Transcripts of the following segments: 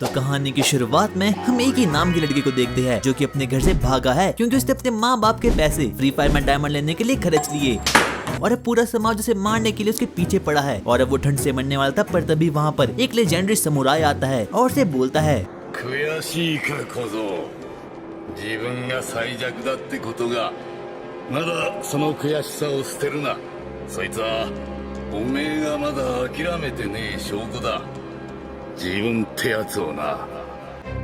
तो कहानी की शुरुआत में हम एक ही नाम की लड़की को देखते हैं जो कि अपने घर से भागा है क्योंकि उसने अपने माँ बाप के पैसे फ्री फायर में डायमंड लेने के लिए खर्च लिए और अब पूरा समाज उसे मारने के लिए उसके पीछे पड़ा है। और अब वो ठंड से मरने वाला था, पर तभी वहाँ पर एक लेजेंडरी समुराई आता है और उसे बोलता है 悔しいか小僧自分が最弱だってことがまだその悔しさを捨てるなそいつはおめえがまだ諦めてねえ証拠だ自分ってやつをな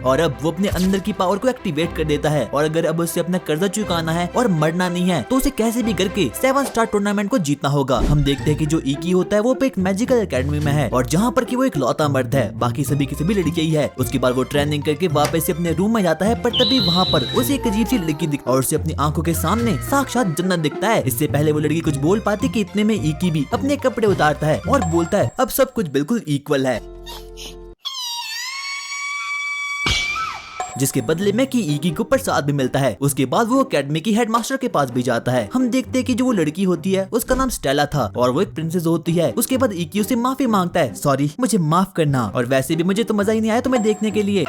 और अब वो अपने अंदर की पावर को एक्टिवेट कर देता है और अगर अब उसे अपना कर्जा चुकाना है और मरना नहीं है तो उसे कैसे भी करके 7 स्टार टूर्नामेंट को जीतना होगा। हम देखते हैं कि जो इकी होता है वो एक मैजिकल एकेडमी में है और जहाँ पर कि वो एक लौता मर्द है, बाकी सभी की सभी लड़कियां ही है। उसके बाद वो ट्रेनिंग करके वापस से अपने रूम में जाता है, पर तभी वहाँ पर उसे एक अजीब सी लड़की दिखती और उसे अपनी आंखों के सामने साक्षात जन्नत दिखता है। इससे पहले वो लड़की कुछ बोल पाती कि इतने में इकी भी अपने कपड़े उतारता है और बोलता है अब सब कुछ बिल्कुल इक्वल है, जिसके बदले में कि इकी को प्रसाद भी मिलता है। उसके बाद वो एकेडमी की हेडमास्टर के पास भी जाता है। हम देखते हैं कि जो वो लड़की होती है उसका नाम स्टेला था और वो एक प्रिंसेस होती है। उसके बाद इकी उसे माफी मांगता है, सॉरी मुझे माफ करना, और वैसे भी मुझे तो मजा ही नहीं आया तुम्हें देखने के लिए।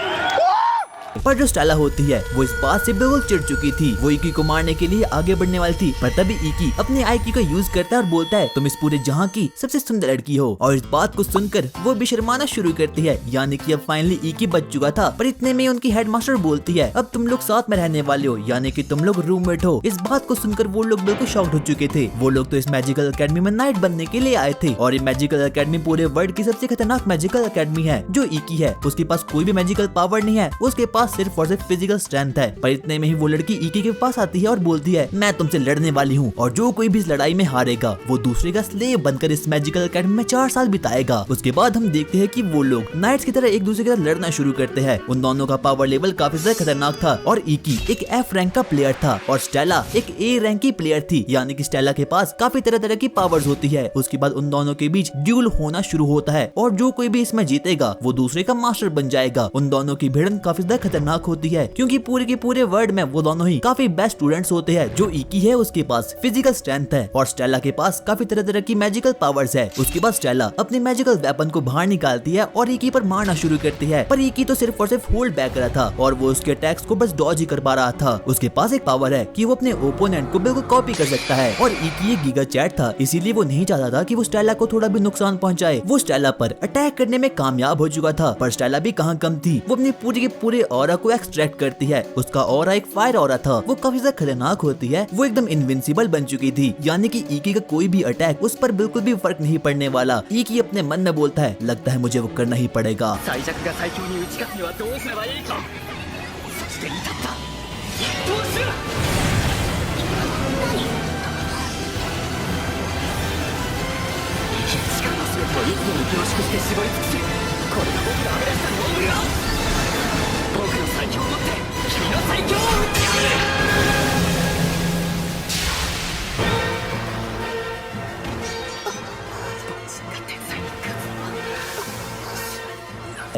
पर जो स्टेला होती है वो इस बात से बिल्कुल चिढ़ चुकी थी। वो इकी को मारने के लिए आगे बढ़ने वाली थी, पर तभी इकी अपने आईक्यू का यूज करता है और बोलता है तुम इस पूरे जहां की सबसे सुंदर लड़की हो। और इस बात को सुनकर वो भी शर्माना शुरू करती है, यानी कि अब फाइनली इकी बच चुका था। पर इतने में उनकी हेडमास्टर बोलती है अब तुम लोग साथ में रहने वाले हो, यानी कि तुम लोग रूममेट हो। इस बात को सुनकर वो लोग बिल्कुल शॉक्ड हो चुके थे। वो लोग तो इस मैजिकल एकेडमी में नाइट बनने के लिए आए थे और ये मैजिकल एकेडमी पूरे वर्ल्ड की सबसे खतरनाक मैजिकल एकेडमी है। जो इकी है उसके पास कोई भी मैजिकल पावर नहीं है, उसके पास सिर्फ और सिर्फ फिजिकल स्ट्रेंथ है। पर इतने में ही वो लड़की इकी के पास आती है और बोलती है मैं तुमसे लड़ने वाली हूँ और जो कोई भी इस लड़ाई में हारेगा वो दूसरे का स्लेव बनकर इस मैजिकल एकेडमी में 4 साल बिताएगा। उसके बाद हम देखते हैं कि वो लोग नाइट्स की तरह एक दूसरे के साथ लड़ना शुरू करते हैं। उन दोनों का पावर लेवल काफी ज्यादा खतरनाक था और इकी एक F रैंक का प्लेयर था और स्टेला एक A रैंक की प्लेयर थी, यानी कि स्टेला के पास काफी तरह तरह की पावर्स होती है। उसके बाद उन दोनों के बीच ड्यूल होना शुरू होता है और जो कोई भी इसमें जीतेगा वो दूसरे का मास्टर बन जाएगा। उन दोनों की भिड़न काफी ज्यादा खतरनाक होती है क्योंकि पूरे के पूरे वर्ल्ड में वो दोनों ही काफी बेस्ट स्टूडेंट्स होते हैं। जो इकी है उसके पास फिजिकल स्ट्रेंथ है और स्टेला के पास काफी तरह तरह की मैजिकल पावर्स है। उसके बाद स्टेला अपने मैजिकल वेपन को बाहर निकालती है और इकी पर मारना शुरू करती है, पर इकी तो सिर्फ और सिर्फ होल्ड बैक कर रहा था और वो उसके अटैक्स को बस डॉज ही कर पा रहा था। उसके पास एक पावर है कि वो अपने ओपोनेंट को बिल्कुल कॉपी कर सकता है और इकी एक गीगा चैट था, इसीलिए वो नहीं चाहता था कि वो स्टेला को थोड़ा भी नुकसान पहुंचाए। वो स्टेला पर अटैक करने में कामयाब हो चुका था, पर स्टेला भी कहाँ कम थी। वो अपनी पूरी के पूरे ऑरा को एक्सट्रैक्ट करती है। उसका ऑरा एक फायर ऑरा था, वो काफी ज्यादा खतरनाक होती है। वो एकदम इनविंसिबल बन चुकी थी, यानी कि इकी का कोई भी अटैक उस पर बिल्कुल भी फर्क नहीं पड़ने वाला। इकी अपने मन में बोलता है लगता है मुझे वो करना ही पड़ेगा।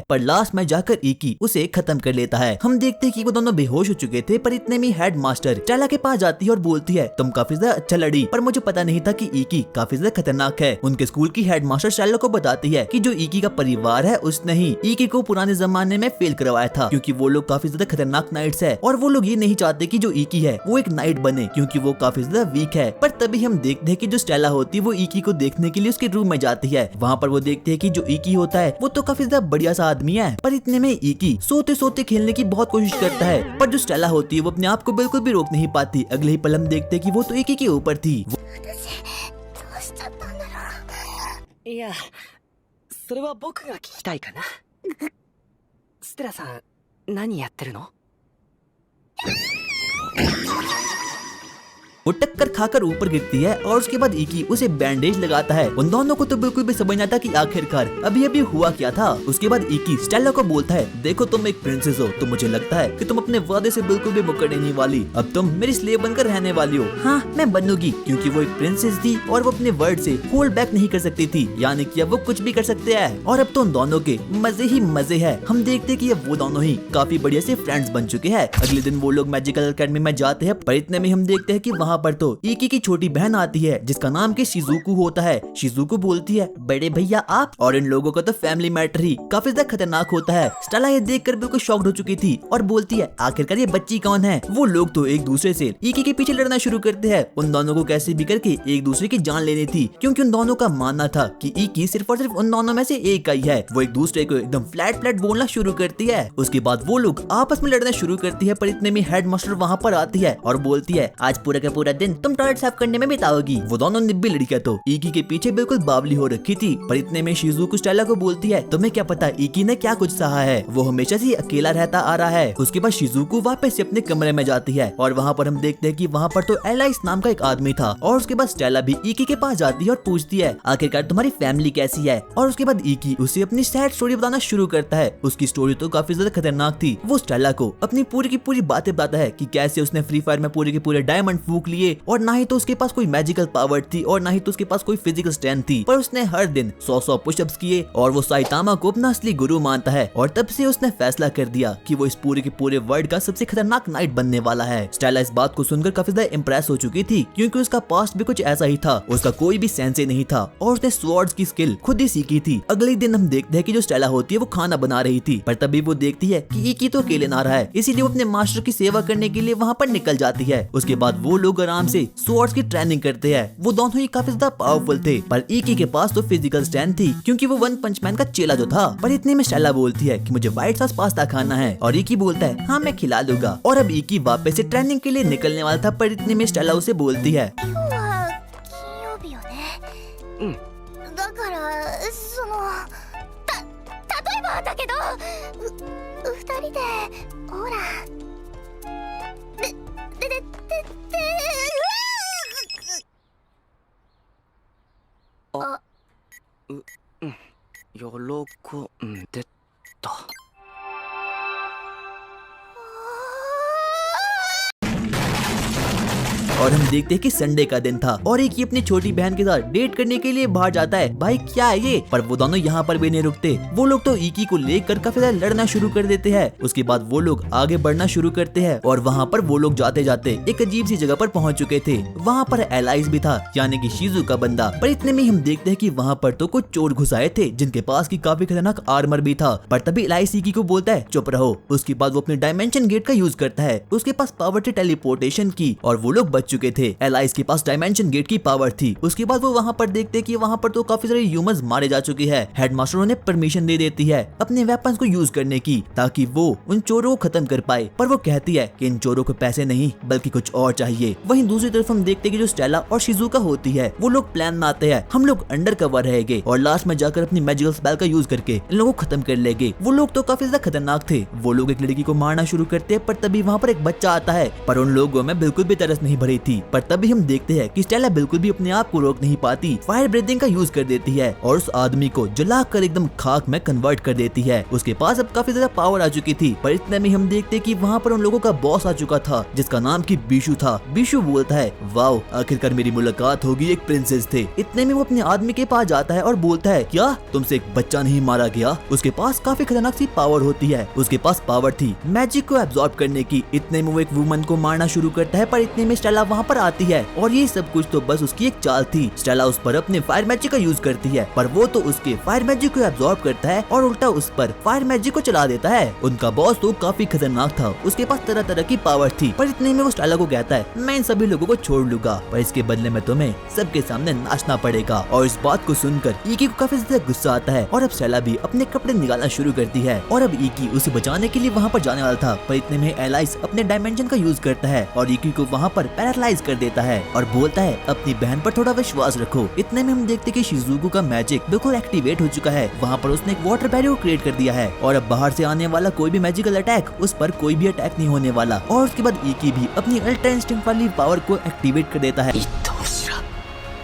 पर लास्ट में जाकर इकी उसे खत्म कर लेता है। हम देखते हैं कि वो दोनों बेहोश हो चुके थे, पर इतने में हेड मास्टर स्टेला के पास जाती है और बोलती है तुम काफी ज्यादा अच्छा लड़ी, पर मुझे पता नहीं था कि इकी काफी ज्यादा खतरनाक है। उनके स्कूल की हेड मास्टर स्टेला को बताती है कि जो इकी का परिवार है उसने ही इकी को पुराने जमाने में फेल करवाया था क्योंकि वो लोग काफी ज्यादा खतरनाक नाइट्स है और वो लोग ये नहीं चाहते कि जो इकी है वो एक नाइट बने क्योंकि वो काफी ज्यादा वीक है। पर तभी हम देखते हैं कि जो स्टेला होती है वो इकी को देखने के लिए उसके रूम में जाती है। वहाँ पर वो देखते हैं कि जो इकी होता है वो तो काफी ज्यादा बढ़िया सा आदमी है, पर इतने में इकी सोते सोते खेलने की बहुत कोशिश करता है, पर जो स्टेला होती है वो अपने आप को बिल्कुल भी रोक नहीं पाती। अगले ही पल हम देखते हैं कि वो तो इकी के ऊपर थी। いや、それは僕が聞きたいかな。ステラさん、何やってるの？ वो टक्कर खाकर ऊपर गिरती है और उसके बाद इकी उसे बैंडेज लगाता है। उन दोनों को तो बिल्कुल भी समझ नहीं आता कि आखिरकार अभी अभी हुआ क्या था। उसके बाद इकी स्टेला को बोलता है देखो तुम एक प्रिंसेस हो तो मुझे लगता है कि तुम अपने वादे से बिल्कुल भी मुकरने नहीं वाली। अब तुम मेरी स्लेव बनकर रहने वाली हो। हाँ मैं बनूंगी, क्योंकि वो एक प्रिंसेस थी और वो अपने वर्ड से होल्ड बैक नहीं कर सकती थी, यानी कि अब वो कुछ भी कर सकते हैं। और अब तो उन दोनों के मजे ही मजे है। हम देखते कि अब वो दोनों ही काफी बढ़िया से फ्रेंड्स बन चुके हैं। अगले दिन वो लोग मैजिकल एकेडमी में जाते हैं, पर इतने में हम देखते हैं कि वहाँ पर तो इकी की छोटी बहन आती है जिसका नाम की शिजुको होता है। शिजुको बोलती है बड़े भैया आप, और इन लोगों का तो फैमिली मैटर ही काफी ज्यादा खतरनाक होता है। स्टेला ये देखकर बिल्कुल शॉक्ड हो चुकी थी और बोलती है आखिरकार ये बच्ची कौन है। वो लोग तो एक दूसरे से इकी के पीछे लड़ना शुरू करते हैं। उन दोनों को कैसे भी करके एक दूसरे की जान लेनी थी, क्योंकि उन दोनों का मानना था कि इकी सिर्फ और सिर्फ उन दोनों में से एक का ही है। वो एक दूसरे को एकदम फ्लैट बोलना शुरू करती है। उसके बाद वो लोग आपस में लड़ना शुरू करती है, पर इतने में हेड मास्टर वहाँ पर आती है और बोलती है आज पूरा का पूरा दिन तुम टॉयलेट साफ करने में बिताओगी। वो दोनों निब्बी लड़कियां तो इकी के पीछे बिल्कुल बावली हो रखी थी, पर इतने में शिजुको स्टेला को बोलती है तुम्हें क्या पता इकी ने क्या कुछ सहा है, वो हमेशा से अकेला रहता आ रहा है। उसके बाद शिजुको वापस से अपने कमरे में जाती है और वहाँ पर हम देखते हैं कि वहाँ पर तो एलाइस नाम का एक आदमी था। और उसके बाद स्टेला भी इकी के पास जाती है और पूछती है आखिरकार तुम्हारी फैमिली कैसी है। और उसके बाद इकी उसे अपनी सैड स्टोरी बताना शुरू करता है। उसकी स्टोरी तो काफी ज्यादा खतरनाक थी। वो स्टेला को अपनी पूरी की पूरी बातें बताता है कि कैसे उसने फ्री फायर में पूरे के पूरे डायमंड फूंक लिए, और ना ही तो उसके पास कोई मैजिकल पावर थी और ना ही तो उसके पास कोई फिजिकल स्ट्रेंथ थी, पर उसने हर दिन 100 पुशअप्स किए और वो साइतामा को अपना असली गुरु मानता है। और तब से उसने फैसला कर दिया कि वो इस पूरे के पूरे वर्ल्ड का सबसे खतरनाक नाइट बनने वाला है। स्टेला इस बात को सुनकर काफी ज्यादा इंप्रेस हो चुकी थी, क्योंकि उसका पास्ट भी कुछ ऐसा ही था। उसका कोई भी सेंसे नहीं था और उसने स्वॉर्ड्स की स्किल खुद ही सीखी थी। अगले दिन हम देखते हैं कि जो स्टेला होती है वो खाना बना रही थी, पर तभी वो देखती है कि इकी तो अकेले ना रहा है, इसीलिए वो अपने मास्टर की सेवा करने के लिए वहाँ पर निकल जाती है। उसके बाद वो लोग आराम से स्वॉर्ड्स की ट्रेनिंग करते हैं। वो दोनों ही काफी ज्यादा पावरफुल थे, पर इकी के पास तो फिजिकल स्ट्रेंथ थी, क्योंकि वो वन पंच मैन का चेला जो था। पर इतने में स्टेला बोलती है कि मुझे व्हाइट सॉस पास्ता खाना है, और इकी बोलता है हाँ मैं खिला दूंगा। और अब इकी वापस से ट्रेनिंग के लिए निकलने वाला था, पर इतने में स्टेला उसे बोलती है 今日は金曜日よね。うん。だから例えばだけど、二人でほら。喜んでた。 और हम देखते हैं कि संडे का दिन था और एक ही अपनी छोटी बहन के साथ डेट करने के लिए बाहर जाता है। भाई क्या है ये, पर वो दोनों यहाँ पर भी नहीं रुकते। वो लोग तो इकी को लेकर काफी ज्यादा लड़ना शुरू कर देते हैं। उसके बाद वो लोग आगे बढ़ना शुरू करते हैं और वहाँ पर वो लोग जाते जाते एक अजीब सी जगह पर पहुँच चुके थे। वहाँ पर एलाइस भी था, यानी कि शिजू का बंदा। पर इतने में हम देखते हैं कि वहाँ पर तो कुछ चोर घुस आए थे जिनके पास की काफी खतरनाक आर्मर भी था। पर तभी एलाइस इकी को बोलता है चुप रहो। उसके बाद वो अपने डायमेंशन गेट का यूज करता है। उसके पास पावर थी टेलीपोर्टेशन की और वो लोग बच चुके थे। एलाइस के पास डायमेंशन गेट की पावर थी। उसके बाद वो वहाँ पर देखते कि वहाँ पर तो काफी सारे ह्यूमंस मारे जा चुके हैं। हेडमास्टर उन्हें परमिशन दे देती है अपने वेपन्स को यूज करने की, ताकि वो उन चोरों को खत्म कर पाए। पर वो कहती है कि इन चोरों को पैसे नहीं बल्कि कुछ और चाहिए। वहीं दूसरी तरफ हम देखते कि जो स्टेला और शिजुका होती है वो लोग प्लान बनाते हैं हम लोग अंडर कवर रहेंगे और लास्ट में जाकर अपनी मैजिकल स्पेल का यूज करके इन लोगों को खत्म कर लेंगे। वो लोग तो काफी ज्यादा खतरनाक थे। वो लोग एक लड़की को मारना शुरू करते हैं, पर तभी वहाँ पर एक बच्चा आता है। पर उन लोगों में बिल्कुल भी तरस नहीं भरी थी। पर तभी हम देखते हैं कि स्टेला बिल्कुल भी अपने आप को रोक नहीं पाती, फायर ब्रीथिंग का यूज कर देती है और उस आदमी को जला कर एकदम खाक में कन्वर्ट कर देती है। उसके पास अब काफी ज्यादा पावर आ चुकी थी। पर इतने में हम देखते कि वहाँ पर उन लोगों का बॉस आ चुका था जिसका नाम की बीशु था। बीशु बोलता है वाओ आखिरकार मेरी मुलाकात होगी एक प्रिंसेस थे। इतने में वो अपने आदमी के पास जाता है और बोलता है क्या तुमसे एक बच्चा नहीं मारा गया। उसके पास काफी खतरनाक सी पावर होती है। उसके पास पावर थी मैजिक को एब्जॉर्ब करने की। इतने में वो एक वुमन को मारना शुरू करता है। पर इतने में स्टेला वहाँ पर आती है और ये सब कुछ तो बस उसकी एक चाल थी। स्टेला उस पर अपने फायर मैजिक का यूज करती है, पर वो तो उसके फायर मैजिक को एब्जॉर्ब करता है और उल्टा उस पर फायर मैजिक को चला देता है। उनका बॉस तो काफी खतरनाक था, उसके पास तरह तरह की पावर थी। पर इतने में वो स्टेला को कहता है मैं इन सभी लोगों को छोड़ लूंगा, पर इसके बदले में तुम्हें सबके सामने नाचना पड़ेगा। और इस बात को सुनकर इकी को काफी ज्यादा गुस्सा आता है और अब स्टेला भी अपने कपड़े निकालना शुरू करती है। और अब इकी उसे बचाने के लिए वहाँ पर जाने वाला था, पर इतने में एलाइस अपने डायमेंशन का यूज करता है और इकी को वहाँ पर पैरालाइज कर देता है और बोलता है अपनी बहन पर थोड़ा विश्वास रखो। इतने में हम देखते कि शिजुको का मैजिक बिल्कुल एक्टिवेट हो चुका है। वहाँ पर उसने एक वाटर बैरियर क्रिएट कर दिया है और अब बाहर से आने वाला कोई भी मैजिकल अटैक उस पर कोई भी अटैक नहीं होने वाला। और उसके बाद इकी भी अपनी अल्ट्रा इंस्टिंक्ट वाली पावर को एक्टिवेट कर देता है।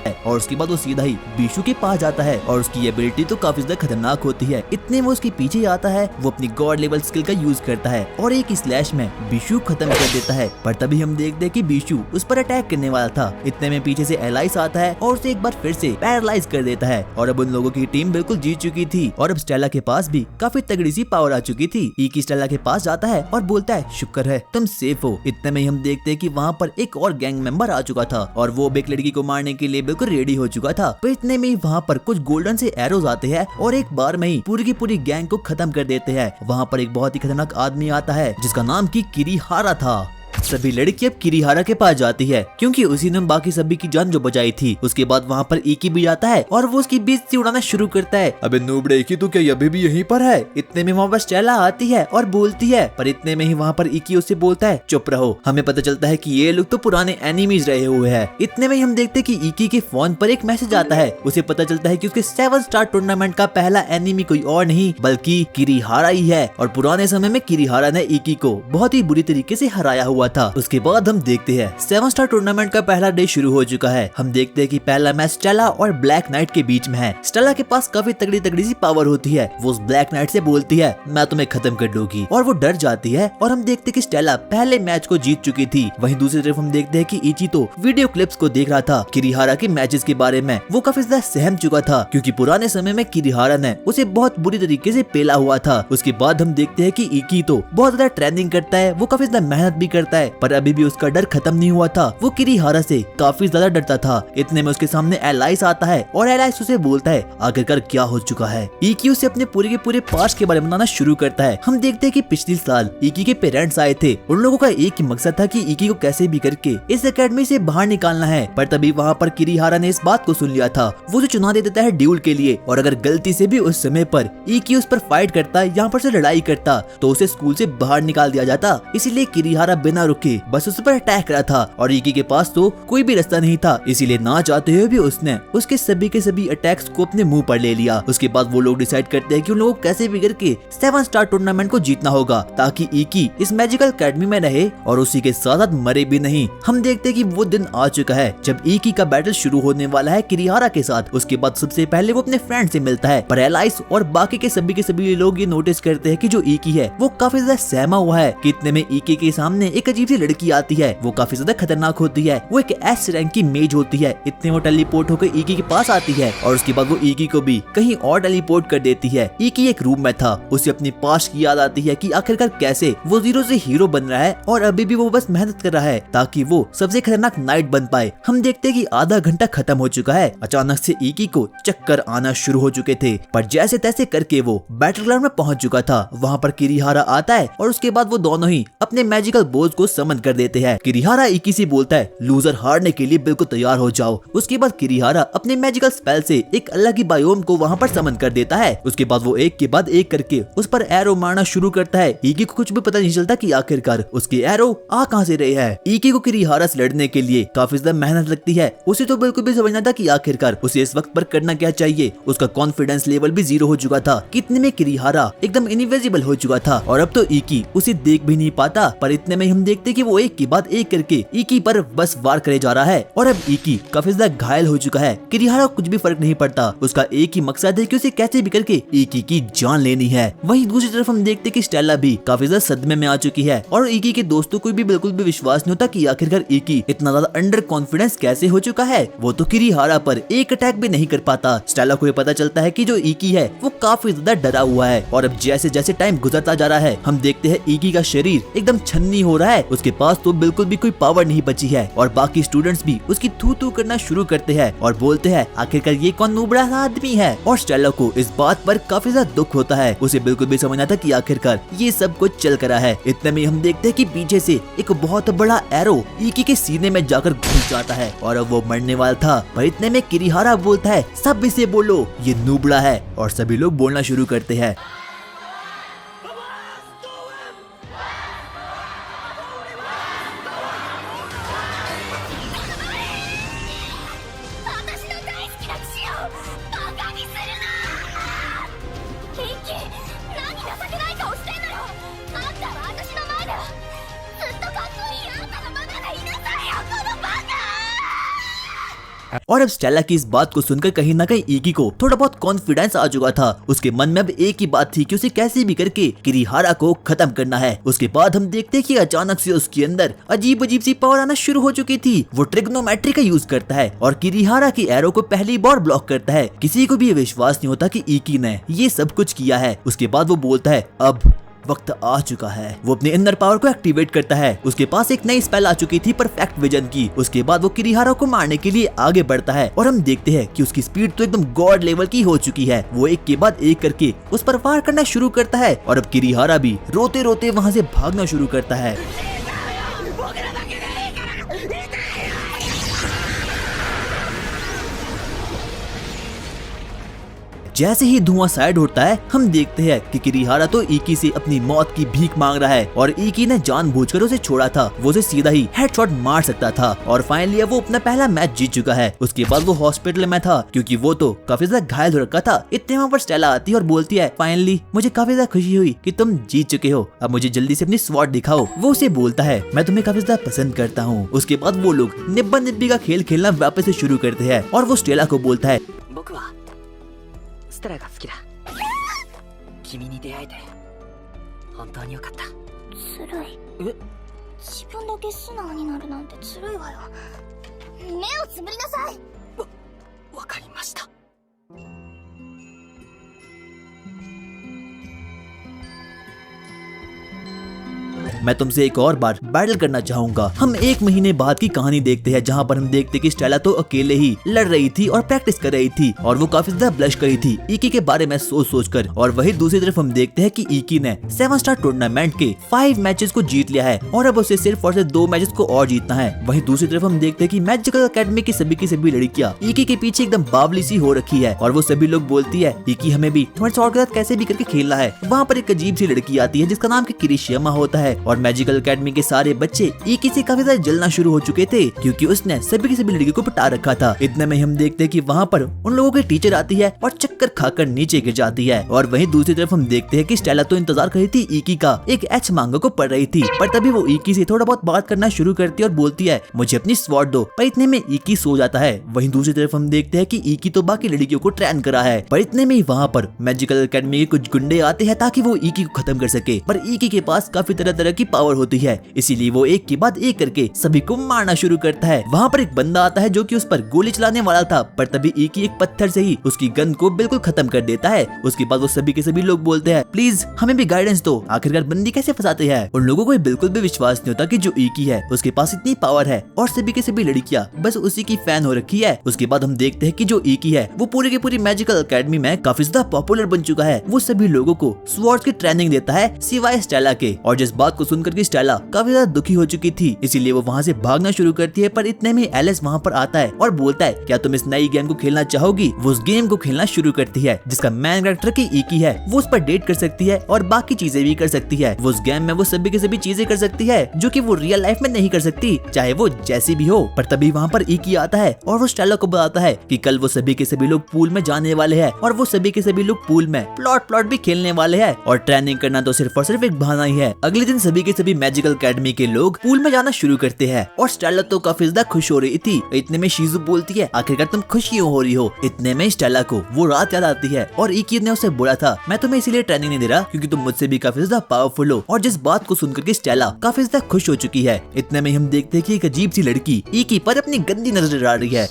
और उसके बाद वो सीधा ही बीशु के पास जाता है और उसकी एबिलिटी तो काफी ज्यादा खतरनाक होती है। इतने में उसके पीछे आता है, वो अपनी गॉड लेवल स्किल का यूज करता है और एक स्लैश में बीशु खत्म कर देता है। पर तभी हम देखते हैं कि बीशु उस पर अटैक करने वाला था। इतने में पीछे से एलाइस आता है और उसे एक बार फिर से पैरालाइज कर देता है और अब उन लोगों की टीम बिल्कुल जीत चुकी थी और अब स्टेला के पास भी काफी तगड़ी सी पावर आ चुकी थी। ईकी स्टेला के पास जाता है और बोलता है शुक्र है तुम सेफ हो। इतने में हम देखते हैं कि वहाँ पर एक और गैंग मेंबर आ चुका था और वो एक लड़की को मारने के लिए बिल्कुल रेडी हो चुका था। तो इतने में वहाँ पर कुछ गोल्डन से एरोज आते हैं और एक बार में ही पूरी की पूरी गैंग को खत्म कर देते हैं। वहाँ पर एक बहुत ही खतरनाक आदमी आता है जिसका नाम की किरीहारा था। सभी लड़की अब किरीहारा के पास जाती है क्योंकि उसी ने बाकी सभी की जान जो बचाई थी। उसके बाद वहाँ पर ईकी भी जाता है और वो उसकी बेइज्जती उड़ाना शुरू करता है। अबे नूबड़े ईकी तू क्या अभी भी यहीं पर है? इतने में वहाँ पर स्टेला आती है और बोलती है, पर इतने में ही वहाँ पर ईकी उससे बोलता है चुप रहो। हमें पता चलता है कि ये लोग तो पुराने एनिमीज रहे हुए हैं। इतने में ही हम देखते हैं कि ईकी के फोन पर एक मैसेज आता है। उसे पता चलता है कि उसके 7 स्टार टूर्नामेंट का पहला एनिमी कोई और नहीं बल्कि किरीहारा ही है और पुराने समय में किरीहारा ने ईकी को बहुत ही बुरी तरीके से हराया हुआ था। उसके बाद हम देखते हैं 7 स्टार टूर्नामेंट का पहला डे शुरू हो चुका है। हम देखते हैं कि पहला मैच स्टेला और ब्लैक नाइट के बीच में है। स्टेला के पास काफी तगड़ी सी पावर होती है। वो उस ब्लैक नाइट से बोलती है मैं तुम्हें खत्म कर दूंगी और वो डर जाती है और हम देखते हैं कि स्टेला पहले मैच को जीत चुकी थी। वहीं दूसरी तरफ हम देखते हैं कि इची तो वीडियो क्लिप्स को देख रहा था किरीहारा के मैचेस के बारे में। वो काफी ज्यादा सहम चुका था क्योंकि पुराने समय में किरीहारा ने उसे बहुत बुरी तरीके से पेला हुआ था। उसके बाद हम देखते हैं कि इकी तो बहुत ज्यादा ट्रेनिंग करता है, वो काफी ज्यादा मेहनत भी करता है, पर अभी भी उसका डर खत्म नहीं हुआ था। वो किरीहारा से काफी ज्यादा डरता था। इतने में उसके सामने एलाइस आता है और एलाइस उसे बोलता है आखिरकार क्या हो चुका है। ईकी उसे अपने पूरे के पूरे पास्ट के बारे में बताना शुरू करता है। हम देखते हैं कि पिछले साल ईकी के पेरेंट्स आए थे। उन लोगों का एक ही मकसद था कि ईकी को कैसे भी करके इस एकेडमी से बाहर निकालना है, पर तभी वहाँ पर किरीहारा ने इस बात को सुन लिया था। वो जो चुना दे देता है ड्यूल के लिए और अगर गलती से भी उस समय पर ईकी उस पर फाइट करता, यहाँ पर से लड़ाई करता तो उसे स्कूल से बाहर निकाल दिया जाता। इसीलिए किरीहारा बिना रुके बस उस पर अटैक करा था और ईकी के पास तो कोई भी रास्ता नहीं था। इसीलिए ना चाहते हुए भी उसने उसके सभी के सभी अटैक्स को अपने मुंह पर ले लिया। उसके बाद वो लोग डिसाइड करते हैं कि उन लोगों को कैसे भी करके 7 स्टार टूर्नामेंट को जीतना होगा ताकि ईकी इस मैजिकल एकेडमी में रहे और उसी के साथ साथ मरे भी नहीं। हम देखते हैं कि वो दिन आ चुका है जब ईकी का बैटल शुरू होने वाला है किरीहारा के साथ। उसके बाद सबसे पहले वो अपने फ्रेंड से मिलता है, पर एलाइस और बाकी के सभी लोग ये नोटिस करते हैं कि जो ईकी है वो काफी ज्यादा सहमा हुआ है। कितने में ईकी के सामने एक अजीब सी लड़की आती है। वो काफी ज्यादा खतरनाक होती है। वो एक एस रैंक की मेज होती है। इतने वो टेलीपोर्ट होकर ईकी के पास आती है और उसके बाद वो ईकी को भी कहीं और टेलीपोर्ट कर देती है। ईकी एक रूम में था। उसे अपनी पास्ट की याद आती है कि आखिरकार कैसे वो जीरो से हीरो बन रहा है और अभी भी वो बस मेहनत कर रहा है ताकि वो सबसे खतरनाक नाइट बन पाए। हम देखते हैं कि आधा घंटा खत्म हो चुका है। अचानक से ईकी को चक्कर आना शुरू हो चुके थे, पर जैसे तैसे करके वो बैटल ग्राउंड में पहुंच चुका था। वहाँ पर किरीहारा आता है और उसके बाद वो दोनों ही अपने मैजिकल बोझ को समन कर देते हैं। किरीहारा ईकी से बोलता है लूजर हारने के लिए बिल्कुल तैयार हो जाओ। उसके बाद किरीहारा अपने मैजिकल स्पेल से एक अलग ही बायोम को वहाँ पर समन कर देता है। उसके बाद वो एक के बाद एक करके उस पर एरो मारना शुरू करता है। ईकी को कुछ भी पता नहीं चलता कि आखिरकार उसके एरो आ कहाँ से रहे हैं। ईकी को किरीहारा से लड़ने के लिए काफी ज्यादा मेहनत लगती है। उसे तो बिल्कुल भी समझना था कि आखिरकार उसे इस वक्त पर करना क्या चाहिए। उसका कॉन्फिडेंस लेवल भी 0 हो चुका था। कितने में किरीहारा एकदम इनविजिबल हो चुका था और अब तो ईकी उसे देख भी नहीं पाता। पर इतने में हम देखते कि वो एक के बाद एक करके ईकी पर बस वार करे जा रहा है और अब ईकी काफी ज्यादा घायल हो चुका है। किरीहारा को कुछ भी फर्क नहीं पड़ता। उसका एक ही मकसद है कि उसे कैसे भी करके ईकी की जान लेनी है। वहीं दूसरी तरफ हम देखते कि स्टेला भी काफी ज्यादा सदमे में आ चुकी है और ईकी के दोस्तों को भी बिल्कुल भी विश्वास नहीं होता कि आखिरकार ईकी इतना ज्यादा अंडर कॉन्फिडेंस कैसे हो चुका है। वो तो किरीहारा पर एक अटैक भी नहीं कर पाता। स्टेला को ये पता चलता है कि जो ईकी है वो काफी ज्यादा डरा हुआ है और अब जैसे जैसे टाइम गुजरता जा रहा है हम देखते हैं ईकी का शरीर एकदम छन्नी हो रहा है। उसके पास तो बिल्कुल भी कोई पावर नहीं बची है और बाकी स्टूडेंट्स भी उसकी थू थू करना शुरू करते हैं और बोलते हैं आखिरकार ये कौन नूबड़ा सा आदमी है। और स्टेला को इस बात पर काफी ज्यादा दुख होता है। उसे बिल्कुल भी समझना था कि आखिरकार ये सब कुछ चल करा है। इतने में हम देखते हैं कि पीछे से एक बहुत बड़ा एरो ईकी के सीने में जाकर घुस जाता है और अब वो मरने वाला था। पर इतने में किरीहारा बोलता है सब इसे बोलो ये नूबड़ा है और सभी लोग बोलना शुरू करते हैं। और अब स्टेला की इस बात को सुनकर कहीं ना कहीं इकी को थोड़ा बहुत कॉन्फिडेंस आ चुका था। उसके मन में अब एक ही बात थी कि उसे कैसे भी करके किरीहारा को खत्म करना है। उसके बाद हम देखते हैं कि अचानक से उसके अंदर अजीब अजीब सी पावर आना शुरू हो चुकी थी। वो ट्रिग्नोमेट्री का यूज करता है और किरीहारा की एरो को पहली बार ब्लॉक करता है। किसी को भी विश्वास नहीं होता कि इकी ने ये सब कुछ किया है। उसके बाद वो बोलता है अब वक्त आ चुका है। वो अपने इनर पावर को एक्टिवेट करता है। उसके पास एक नई स्पेल आ चुकी थी परफेक्ट विजन की। उसके बाद वो किरीहारा को मारने के लिए आगे बढ़ता है और हम देखते हैं कि उसकी स्पीड तो एकदम गॉड लेवल की हो चुकी है। वो एक के बाद एक करके उस पर वार करना शुरू करता है और अब किरीहारा भी रोते रोते वहाँ से भागना शुरू करता है। जैसे ही धुआं साइड होता है हम देखते हैं कि किरीहारा तो इकी से अपनी मौत की भीख मांग रहा है और इकी ने जानबूझकर उसे छोड़ा था। वो उसे सीधा ही हेडशॉट मार सकता था और फाइनली वो अपना पहला मैच जीत चुका है। उसके बाद वो हॉस्पिटल में था क्योंकि वो तो काफी ज्यादा घायल हो रखा था। इतने वहाँ पर स्टेला आती है और बोलती है फाइनली मुझे काफी ज्यादा खुशी हुई कि तुम जीत चुके हो, अब मुझे जल्दी से अपनी स्वॉर्ड दिखाओ। वो उसे बोलता है मैं तुम्हें काफी ज्यादा पसंद करता हूँ। उसके बाद वो लोग निब्बा निब्बी का खेल खेलना वापस से शुरू करते हैं और वो स्टेला को बोलता है 僕はステラが好きだ。君に出会えて本当によかった。ずるい。え、自分だけ素直になるなんてずるいわよ。目をつぶりなさい。わかりました。 मैं तुमसे एक और बार बैटल करना चाहूंगा। हम एक महीने बाद की कहानी देखते हैं जहाँ पर हम देखते कि स्टेला तो अकेले ही लड़ रही थी और प्रैक्टिस कर रही थी और वो काफी ज्यादा ब्लश कर रही थी इकी के बारे में सोच कर। और वही दूसरी तरफ हम देखते हैं कि इकी ने 7 स्टार टूर्नामेंट के 5 मैचेस को जीत लिया है और अब उसे सिर्फ और सिर्फ 2 मैचेस को और जीतना है। वही दूसरी तरफ हम देखते हैं कि मैजिकल एकेडमी की सभी लड़कियां इकी के पीछे एकदम बावली सी हो रखी है और वो सभी लोग बोलती है इकी हमें भी तुम्हारे स्वॉर्ड के साथ कैसे भी करके खेलना है। वहाँ पर एक अजीब सी लड़की आती है जिसका नाम किरीशियामा होता है और मैजिकल एकेडमी के सारे बच्चे इकी से काफी ज्यादा जलना शुरू हो चुके थे क्योंकि उसने सभी की सभी लड़कियों को पटा रखा था। इतने में हम देखते हैं कि वहाँ पर उन लोगों की टीचर आती है और चक्कर खाकर नीचे गिर जाती है। और वहीं दूसरी तरफ हम देखते हैं कि स्टेला तो इंतजार कर रही थी इकी का, एक एच मांगा को पढ़ रही थी, पर तभी वो इकी से थोड़ा बहुत बात करना शुरू करती है और बोलती है मुझे अपनी स्वॉर्ड दो, पर इतने में इकी सो जाता है। वहीं दूसरी तरफ हम देखते हैं कि इकी तो बाकी लड़कियों को ट्रेन करा है, पर इतने में ही वहाँ पर मैजिकल एकेडमी के कुछ गुंडे आते हैं ताकि वो इकी को खत्म कर सके। पर इकी के पास काफी तरह की पावर होती है, इसीलिए वो एक के बाद एक करके सभी को मारना शुरू करता है। वहाँ पर एक बंदा आता है जो कि उस पर गोली चलाने वाला था, पर तभी इकी एक पत्थर से ही उसकी गन को बिल्कुल खत्म कर देता है। उसके बाद वो सभी के सभी लोग बोलते हैं प्लीज हमें भी गाइडेंस दो, आखिरकार बंदी कैसे फंसाते हैं। उन लोगों को बिल्कुल भी विश्वास नहीं होता कि जो इकी है उसके पास इतनी पावर है और सभी के सभी लड़कियां बस उसी की फैन हो रखी है। उसके बाद हम देखते हैं कि जो इकी है वो पूरी की पूरी मैजिकल एकेडमी में काफी ज्यादा पॉपुलर बन चुका है। वो सभी लोगों को स्वॉर्ड्स की ट्रेनिंग देता है सिवाय स्टेला के। और जिस बात को सुनकर के स्टेला काफी ज्यादा दुखी हो चुकी थी, इसीलिए वो वहाँ से भागना शुरू करती है। पर इतने में एलिस वहाँ पर आता है और बोलता है क्या तुम इस नई गेम को खेलना चाहोगी। वो उस गेम को खेलना शुरू करती है जिसका मेन कैरेक्टर की इकी है। वो उस पर डेट कर सकती है और बाकी चीजें भी कर सकती है। वो उस गेम में वो सभी की सभी चीजें कर सकती है जो कि वो रियल लाइफ में नहीं कर सकती, चाहे वो जैसी भी हो। पर तभी वहाँ पर इकी आता है और वो स्टेला को बताता है कि कल वो सभी के सभी लोग पूल में जाने वाले हैं और वो सभी के सभी लोग पूल में प्लॉट भी खेलने वाले हैं और ट्रेनिंग करना तो सिर्फ और सिर्फ एक बहाना ही है। अगले दिन सभी के सभी मैजिकल एकेडमी के लोग पूल में जाना शुरू करते हैं और स्टेला तो काफी ज्यादा खुश हो रही थी। इतने में शीजू बोलती है आखिरकार तुम खुश क्यों हो रही हो। इतने में स्टेला को वो रात याद आती है और इकी ने उसे बोला था मैं तुम्हें इसीलिए ट्रेनिंग नहीं दे रहा क्योंकि तुम मुझसे भी काफी ज्यादा पावरफुल हो। और जिस बात को सुनकर के स्टेला काफी ज्यादा खुश हो चुकी है। इतने में हम देखते हैं कि एक अजीब सी लड़की इकी पर अपनी गंदी नजर डाल रही है।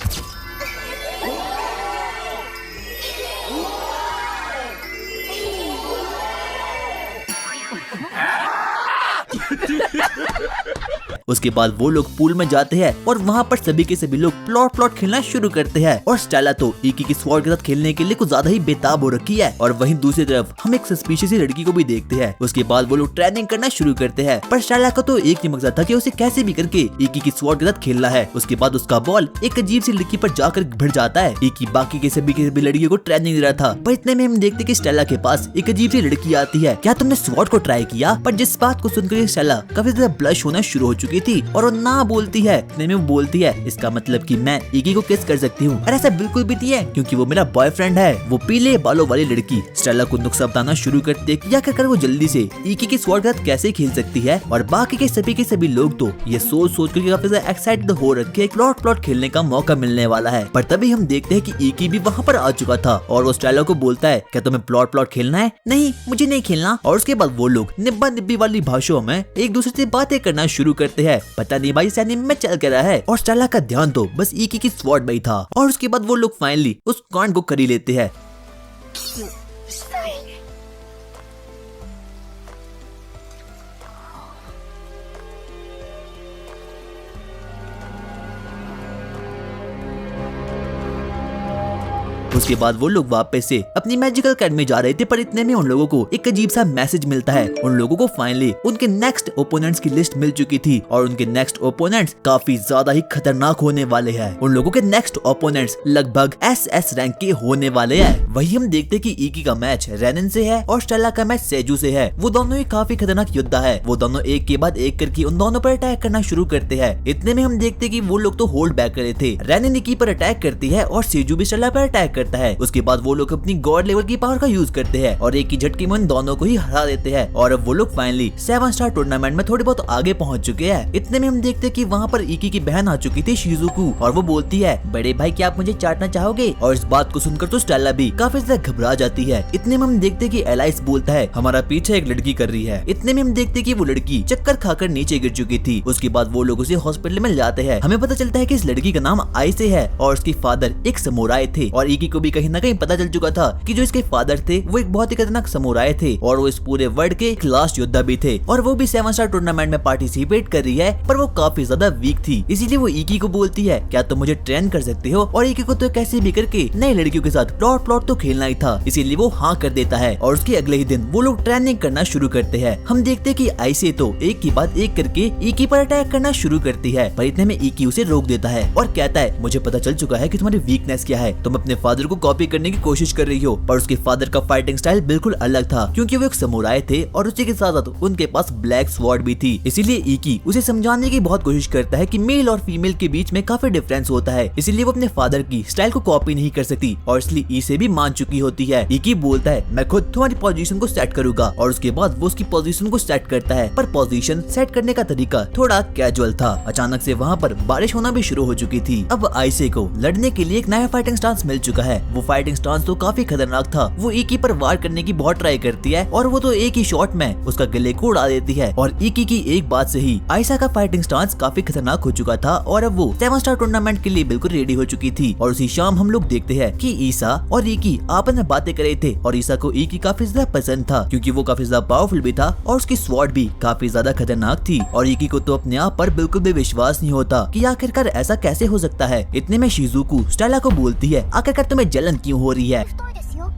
उसके बाद वो लोग पूल में जाते हैं और वहाँ पर सभी के सभी लोग प्लॉट खेलना शुरू करते हैं और स्टेला तो इकी की स्वॉर्ड के साथ खेलने के लिए कुछ ज्यादा ही बेताब हो रखी है। और वहीं दूसरी तरफ हम एक सस्पिशियस लड़की को भी देखते हैं। उसके बाद वो लोग ट्रेनिंग करना शुरू करते हैं, पर स्टेला का तो एक ही मकसद था कि उसे कैसे भी करके इकी की स्वॉर्ड के साथ खेलना है। उसके बाद उसका बॉल एक अजीब सी लड़की पर जाकर भिड़ जाता है। इकी बाकी के सभी लड़कियों को ट्रेनिंग दे रहा था, पर इतने में हम देखते कि स्टेला के पास एक अजीब सी लड़की आती है क्या तुमने स्वॉर्ड को ट्राई किया। पर जिस बात को सुनकर स्टेला काफी ज्यादा ब्लश होना शुरू हो चुकी चुकी थी और वो ना बोलती है। इतने में वो बोलती है इसका मतलब कि मैं ईकी को किस कर सकती हूँ। और ऐसा बिल्कुल भी नहीं है क्योंकि वो मेरा बॉयफ्रेंड है। वो पीले बालों वाली लड़की स्टेला को नुक्सा बताना शुरू करती है या कर वो जल्दी से ईकी की स्वॉर्ड के साथ कैसे खेल सकती है। और बाकी के सभी लोग तो ये सोच कर काफी ज्यादा एक्साइटेड हो रखे प्लॉट खेलने का मौका मिलने वाला है। पर तभी हम देखते हैं कि ईकी भी वहाँ पर आ चुका था और वो स्टेला को बोलता है क्या तुम्हें प्लॉट खेलना है? नहीं, मुझे नहीं खेलना। और उसके बाद वो लोग निब्बा निब्बी वाली भाषाओं में एक दूसरे से बातें करना शुरू करते हैं। पता नहीं भाई सैनिक में चल कर रहा है। और स्टेला का ध्यान तो बस ईकी की स्वॉर्ड में ही था। और उसके बाद वो लोग फाइनली उस कांड को कर ही लेते हैं। उसके बाद वो लोग वापस से अपनी मैजिकल अकेडमी जा रहे थे। पर इतने में उन लोगों को एक अजीब सा मैसेज मिलता है। उन लोगों को फाइनली उनके नेक्स्ट ओपोनेंट्स की लिस्ट मिल चुकी थी और उनके नेक्स्ट ओपोनेंट्स काफी ज्यादा ही खतरनाक होने वाले हैं। उन लोगों के नेक्स्ट ओपोनेंट्स लगभग SS रैंक के होने वाले हैं। वही हम देखते कि ईकी का मैच रेनन से है और स्टेला का मैच सेजू से है। वो दोनों ही काफी खतरनाक योद्धा है। वो दोनों एक के बाद एक करके उन दोनों पर अटैक करना शुरू करते हैं। इतने में हम देखते कि वो लोग तो होल्ड बैक कर रहे थे। रेनन ईकी पर अटैक करती है और सेजू भी स्टेला पर अटैक करता है। उसके बाद वो लोग अपनी गॉड लेवल की पावर का यूज करते हैं और एक ही झटके में उन दोनों को ही हरा देते हैं। और अब वो लोग फाइनली 7 स्टार टूर्नामेंट में थोड़े बहुत आगे पहुंच चुके हैं। इतने में हम देखते हैं कि वहाँ पर ईकी की बहन आ चुकी थी शिजुकू और वो बोलती है बड़े भाई क्या आप मुझे चाटना चाहोगे? और इस बात को सुनकर तो स्टेला भी काफी ज्यादा घबरा जाती है। इतने में हम देखते कि एलाइस बोलता है हमारा पीछे एक लड़की कर रही है। इतने में हम देखते कि वो लड़की चक्कर खाकर नीचे गिर चुकी थी। उसके बाद वो लोग उसे हॉस्पिटल में ले जाते हैं। हमें पता चलता है कि इस लड़की का नाम आइसे है और उसके फादर एक समुराई थे। और ईकी को भी कहीं ना कहीं पता चल चुका था कि जो इसके फादर थे वो एक बहुत ही खतरनाक समुराई थे और वो इस पूरे वर्ल्ड के एक लास्ट योद्धा भी थे। और वो भी 7 स्टार टूर्नामेंट में पार्टिसिपेट कर रही है पर वो काफी ज्यादा वीक थी। इसीलिए वो ईकी को बोलती है क्या तुम मुझे ट्रेन कर सकते हो? और ईकी को तो कैसे भी करके नई लड़कियों के साथ प्लॉट तो खेलना ही था। इसीलिए वो हाँ कर देता है और उसके अगले ही दिन वो लोग ट्रेनिंग करना शुरू करते हैं। हम देखते हैं कि आइसे तो एक के बाद एक करके ईकी पर अटैक करना शुरू करती है। पर इतने में ईकी उसे रोक देता है और कहता है मुझे पता चल चुका है कि तुम्हारी वीकनेस क्या है। तुम अपने फादर को कॉपी करने की कोशिश कर रही हो। पर उसके फादर का फाइटिंग स्टाइल बिल्कुल अलग था क्योंकि वो एक समुराई थे और उसी के साथ साथ उनके पास ब्लैक स्वॉर्ड भी थी। इसीलिए ईकी उसे समझाने की बहुत कोशिश करता है कि मेल और फीमेल के बीच में काफी डिफरेंस होता है। इसीलिए वो अपने फादर की स्टाइल को कॉपी नहीं कर सकती और इसलिए ई से भी मान चुकी होती है। ईकी बोलता है मैं खुद तुम्हारी पोजीशन को सेट करूंगा और उसके बाद वो उसकी पोजीशन को सेट करता है। पर पोजीशन सेट करने का तरीका थोड़ा कैजुअल था। अचानक से वहाँ पर बारिश होना भी शुरू हो चुकी थी। अब आइसे को लड़ने के लिए एक नया फाइटिंग स्टांस मिल चुका है। वो फाइटिंग स्टांस तो काफी खतरनाक था। वो ईकी पर वार करने की बहुत ट्राई करती है और वो तो एक ही शॉट में उसका गले को उड़ा देती है। और ईकी की एक बात से ही आयशा का फाइटिंग स्टांस काफी खतरनाक हो चुका था और अब वो 7 स्टार टूर्नामेंट के लिए बिल्कुल रेडी हो चुकी थी। और उसी शाम हम लोग देखते हैं कि ईसा और ईकी आपस में बातें कर रहे थे और ईसा को ईकी काफी ज्यादा पसंद था क्योंकि वो काफी ज्यादा पावरफुल भी था और उसकी स्वॉर्ड भी काफी ज्यादा खतरनाक थी। और ईकी को तो अपने आप पर बिल्कुल भी विश्वास नहीं होता कि आखिरकार ऐसा कैसे हो सकता है। इतने में शिजुकू स्टेला को बोलती है आखिरकार तुम्हें जलन क्यों हो रही है? 太いですよ。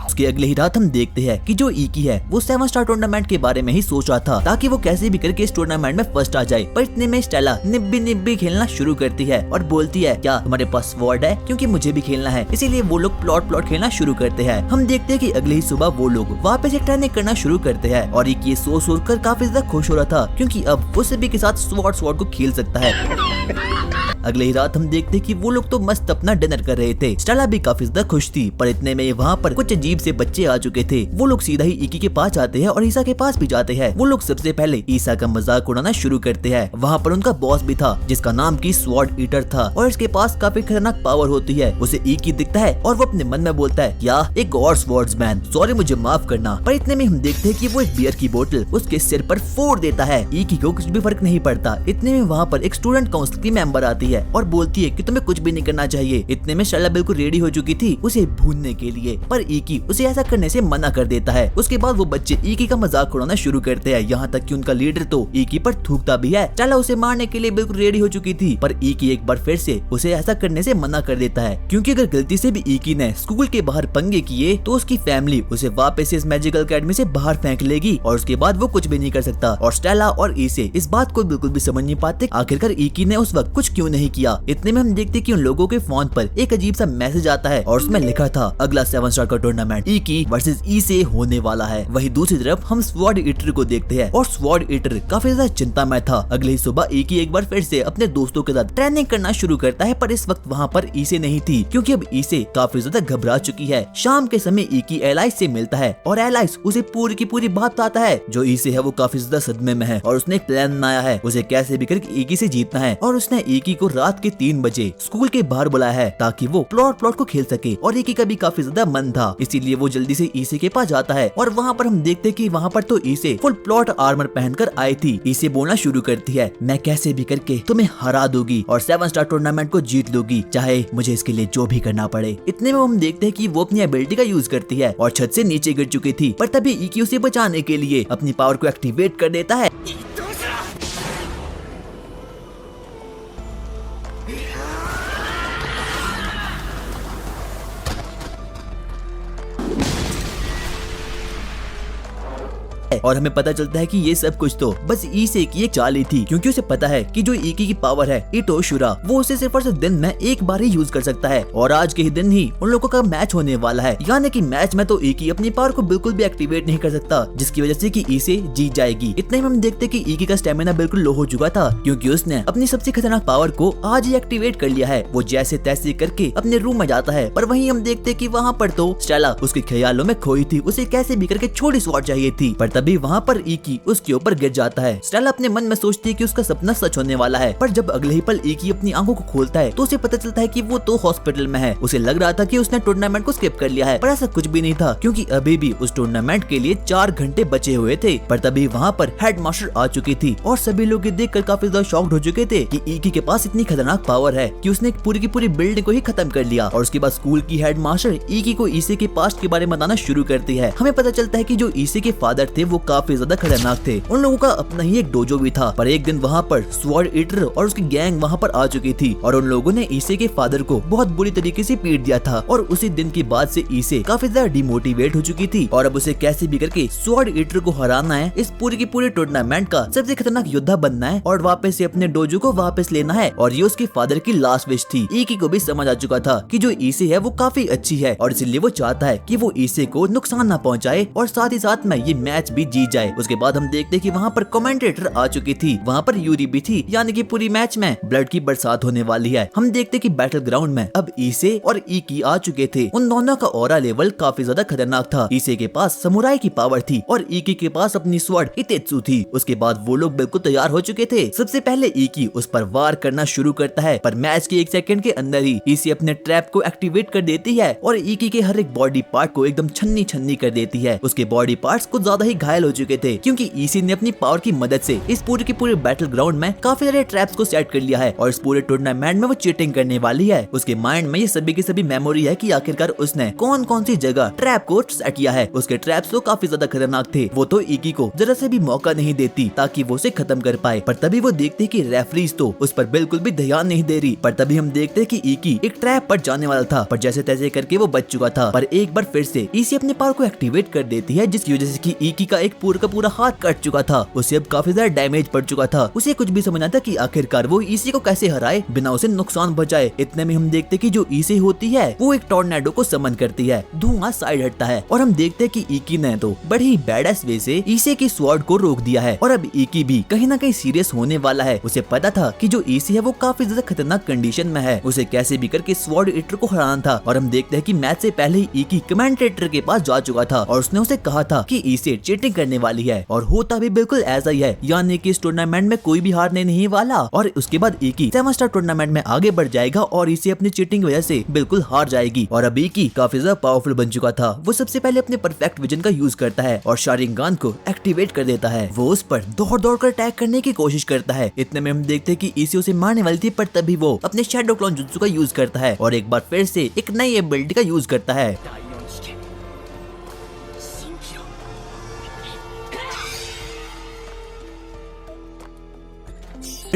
उसके अगले ही रात हम देखते हैं कि जो ईकी है वो 7 स्टार टूर्नामेंट के बारे में ही सोच रहा था ताकि वो कैसे भी करके इस टूर्नामेंट में फर्स्ट आ जाए। पर इतने में स्टेला निब्बी खेलना शुरू करती है और बोलती है क्या तुम्हारे पास स्वॉर्ड है? क्योंकि मुझे भी खेलना है। इसीलिए वो लोग प्लॉट खेलना शुरू करते हैं। हम देखते हैं कि अगले ही सुबह वो लोग वापस एक ट्रेनिंग करना शुरू करते हैं और ईकी सोच कर काफी ज्यादा खुश हो रहा था क्योंकि अब वो सभी के साथ स्वॉर्ड को खेल सकता है। अगले ही रात हम देखते कि वो लोग तो मस्त अपना डिनर कर रहे थे। स्टेला भी काफी ज्यादा खुश थी। पर इतने में वहाँ पर कुछ अजीब से बच्चे आ चुके थे। वो लोग सीधा ही ईकी के पास आते हैं और ईसा के पास भी जाते हैं। वो लोग सबसे पहले ईसा का मजाक उड़ाना शुरू करते हैं। वहाँ पर उनका बॉस भी था जिसका नाम की स्वॉर्ड ईटर था और इसके पास काफी खतरनाक पावर होती है। उसे ईकी दिखता है और वो अपने मन में बोलता है क्या एक और स्वॉर्ड्समैन, सॉरी मुझे माफ करना। पर इतने में हम देखते हैं कि वो एक बियर की बोतल उसके सिर पर फोड़ देता है। ईकी को कुछ भी फर्क नहीं पड़ता। इतने में वहाँ पर एक स्टूडेंट काउंसिल की मेंबर आती है और बोलती है कि तुम्हें कुछ भी नहीं करना चाहिए। इतने में स्टेला बिल्कुल रेडी हो चुकी थी उसे भूनने के लिए, पर ईकी उसे ऐसा करने से मना कर देता है। उसके बाद वो बच्चे ईकी का मजाक उड़ाना शुरू करते हैं, यहाँ तक कि उनका लीडर तो ईकी पर थूकता भी है। स्टेला उसे मारने के लिए बिल्कुल रेडी हो चुकी थी, पर ईकी एक बार फिर से उसे ऐसा करने से मना कर देता है क्योंकि अगर गलती से भी ईकी ने स्कूल के बाहर पंगे किए तो उसकी फैमिली उसे वापस इस मैजिकल अकेडमी से बाहर फेंक लेगी और उसके बाद वो कुछ भी नहीं कर सकता। और स्टेला और ईसे इस बात को बिल्कुल भी समझ नहीं पाते आखिरकार ईकी ने उस वक्त कुछ क्यों नहीं किया। इतने में हम देखते कि उन लोगों के फोन पर एक अजीब सा मैसेज आता है और उसमें लिखा था अगला 7 स्टार का टूर्नामेंट इकी वर्सेस ई से होने वाला है। वहीं दूसरी तरफ हम स्वॉर्ड ईटर को देखते हैं और स्वॉर्ड ईटर काफी ज्यादा चिंता में था। अगले ही सुबह इकी एक बार फिर से अपने दोस्तों के साथ ट्रेनिंग करना शुरू करता है, पर इस वक्त वहाँ पर ईसे नहीं थी क्योंकि अब ईसे काफी ज्यादा घबरा चुकी है। शाम के समय इकी एलाइस से मिलता है और एलाइस उसे पूरी की पूरी बात बताता है। जो ईसे है वो काफी ज्यादा सदमे में है और उसने एक प्लान बनाया है, उसे कैसे भी करके इकी से जीतना है और उसने इकी को रात के 3 बजे स्कूल के बाहर बुलाया है ताकि वो प्लॉट को खेल सके। और इकी का भी काफी ज्यादा मन था, इसीलिए वो जल्दी से ईसे के पास जाता है और वहाँ पर हम देखते कि वहाँ पर तो ईसे फुल प्लॉट आर्मर पहनकर आई थी। ईसे बोलना शुरू करती है मैं कैसे भी करके तुम्हें हरा दूंगी और 7 स्टार टूर्नामेंट को जीत लूंगी, चाहे मुझे इसके लिए जो भी करना पड़े। इतने में हम देखते हैं कि वो अपनी एबिलिटी का यूज करती है और छत से नीचे गिर चुकी थी, पर तभी इकी उसे बचाने के लिए अपनी पावर को एक्टिवेट कर देता है। और हमें पता चलता है कि ये सब कुछ तो बस ईसे की एक चाल ही थी, क्योंकि उसे पता है कि जो इकी की पावर है इटोशुरा वो उसे सिर्फ और सिर्फ दिन में एक बार ही यूज कर सकता है और आज के ही दिन ही उन लोगों का मैच होने वाला है। यानी कि मैच में तो इकी अपनी पावर को बिल्कुल भी एक्टिवेट नहीं कर सकता, जिसकी वजह से कि ईसे जीत जाएगी। इतने में हम देखते कि इकी का स्टेमिना बिल्कुल लो हो चुका था क्योंकि उसने अपनी सबसे खतरनाक पावर को आज ही एक्टिवेट कर लिया है। वो जैसे तैसे करके अपने रूम में जाता है, पर वहीं हम देखते कि वहाँ पर तो स्टेला उसके ख्यालों में खोई थी, उसे कैसे भी करके छोटी स्वॉर्ड चाहिए थी, पर तभी वहाँ पर इकी उसके ऊपर गिर जाता है। स्टेला अपने मन में सोचती है कि उसका सपना सच होने वाला है, पर जब अगले ही पल इकी अपनी आंखों को खोलता है तो उसे पता चलता है कि वो तो हॉस्पिटल में है। उसे लग रहा था कि उसने टूर्नामेंट को स्किप कर लिया है, पर ऐसा कुछ भी नहीं था क्योंकि अभी भी उस टूर्नामेंट के लिए 4 घंटे बचे हुए थे। पर तभी वहाँ पर हेडमास्टर आ चुकी थी और सभी लोग ये देखकर काफी ज्यादा शॉक्ड हो चुके थे कि इकी के पास इतनी खतरनाक पावर है कि उसने पूरी की पूरी बिल्डिंग को ही खत्म कर लिया। और उसके बाद स्कूल की हेडमास्टर इकी को ईसे के पास्ट के बारे में बताना शुरू करती है। हमें पता चलता है कि जो ईसे के फादर थे वो काफी ज्यादा खतरनाक थे, उन लोगों का अपना ही एक डोजो भी था। पर एक दिन वहाँ पर स्वॉर्ड ईटर और उसकी गैंग वहाँ पर आ चुकी थी और उन लोगों ने ईसे के फादर को बहुत बुरी तरीके से पीट दिया था। और उसी दिन के बाद से ईसे काफी ज्यादा डिमोटिवेट हो चुकी थी और अब उसे कैसे भी करके स्वॉर्ड ईटर को हराना है, इस पूरी की पूरी टूर्नामेंट का सबसे खतरनाक योद्धा बनना है और वापस से अपने डोजो को वापस लेना है। और ये उसके फादर की लास्ट विश थी। इकी को भी समझ आ चुका था कि जो ईसे है वो काफी अच्छी है और इसलिए वो चाहता है कि वो ईसे को नुकसान न पहुंचाए और साथ ही साथ में ये मैच भी जीत जाए। उसके बाद हम देखते कि वहाँ पर कमेंटेटर आ चुकी थी, वहाँ पर यूरी भी थी, यानी कि पूरी मैच में ब्लड की बरसात होने वाली है। हम देखते कि बैटल ग्राउंड में अब ईसे और इकी आ चुके थे। उन दोनों का ऑरा लेवल काफी ज्यादा खतरनाक था। ईसे के पास समुराई की पावर थी और इकी के पास अपनी स्वॉर्ड हितेत्सु थी। उसके बाद वो लोग बिल्कुल तैयार हो चुके थे। सबसे पहले इकी उस पर वार करना शुरू करता है, पर मैच के 1 सेकंड के अंदर ही ईसे अपने ट्रैप को एक्टिवेट कर देती है और इकी के हर एक बॉडी पार्ट को एकदम छन्नी छन्नी कर देती है। उसके बॉडी पार्ट्स कुछ ज्यादा ही घायल हो चुके थे क्योंकि ईसी ने अपनी पावर की मदद से इस पूरे के पूरे बैटल ग्राउंड में काफी सारे ट्रैप्स को सेट कर लिया है और इस पूरे टूर्नामेंट में वो चीटिंग करने वाली है। उसके माइंड में ये सभी की सभी मेमोरी है कि आखिरकार उसने कौन कौन सी जगह ट्रैप को सेट किया है। उसके ट्रैप्स तो काफी ज्यादा खतरनाक थे, वो तो इकी को जरा से भी मौका नहीं देती ताकि वो उसे खत्म कर पाए। पर तभी वो देखते कि रेफरीज तो उस पर बिल्कुल भी ध्यान नहीं दे रही। पर तभी हम देखते कि इकी एक ट्रैप पर जाने वाला था, पर जैसे तैसे करके वो बच चुका था। पर एक बार फिर से इसी अपने पावर को एक्टिवेट कर देती है, जिसकी वजह से कि इकी का एक पूरा का पूरा हाथ कट चुका था। उसे अब काफी ज्यादा डैमेज पड़ चुका था। उसे कुछ भी समझ आता कि आखिरकार वो इसी को कैसे हराए बिना उसे नुकसान पहुंचाए। इतने में हम देखते कि जो इसे होती है वो एक टॉर्नेडो को समन करती है, धुआं साइड हटता है और हम देखते कि इकी ने तो बड़ी बैडएस वे से इसे की स्वॉर्ड को रोक दिया है और अब इकी भी कहीं ना कहीं सीरियस होने वाला है। उसे पता था कि जो इसे है वो काफी ज्यादा खतरनाक कंडीशन में है, उसे कैसे भी करके स्वॉर्ड ईटर को हराना था। और हम देखते हैं कि मैच से पहले ही इकी कमेंटेटर के पास जा चुका था और उसने उसे कहा था कि इसे चीटिंग करने वाली है और होता भी बिल्कुल ऐसा ही है, यानी कि इस टूर्नामेंट में कोई भी हारने नहीं वाला। और उसके बाद इकी 7 स्टार टूर्नामेंट में आगे बढ़ जाएगा और इसे अपनी चीटिंग वजह से बिल्कुल हार जाएगी। और अब इकी काफी ज्यादा पावरफुल बन चुका था। वो सबसे पहले अपने परफेक्ट विजन का यूज करता है और शारिंगान को एक्टिवेट कर देता है। वो उस पर दौड़ दौड़ कर अटैक करने की कोशिश करता है। इतने में हम देखते हैं कि इसे उसे मारने वाली थी, पर तभी वो अपने शैडो क्लोन जुत्सु का यूज करता है और एक बार फिर से एक नई एबिलिटी का यूज करता है।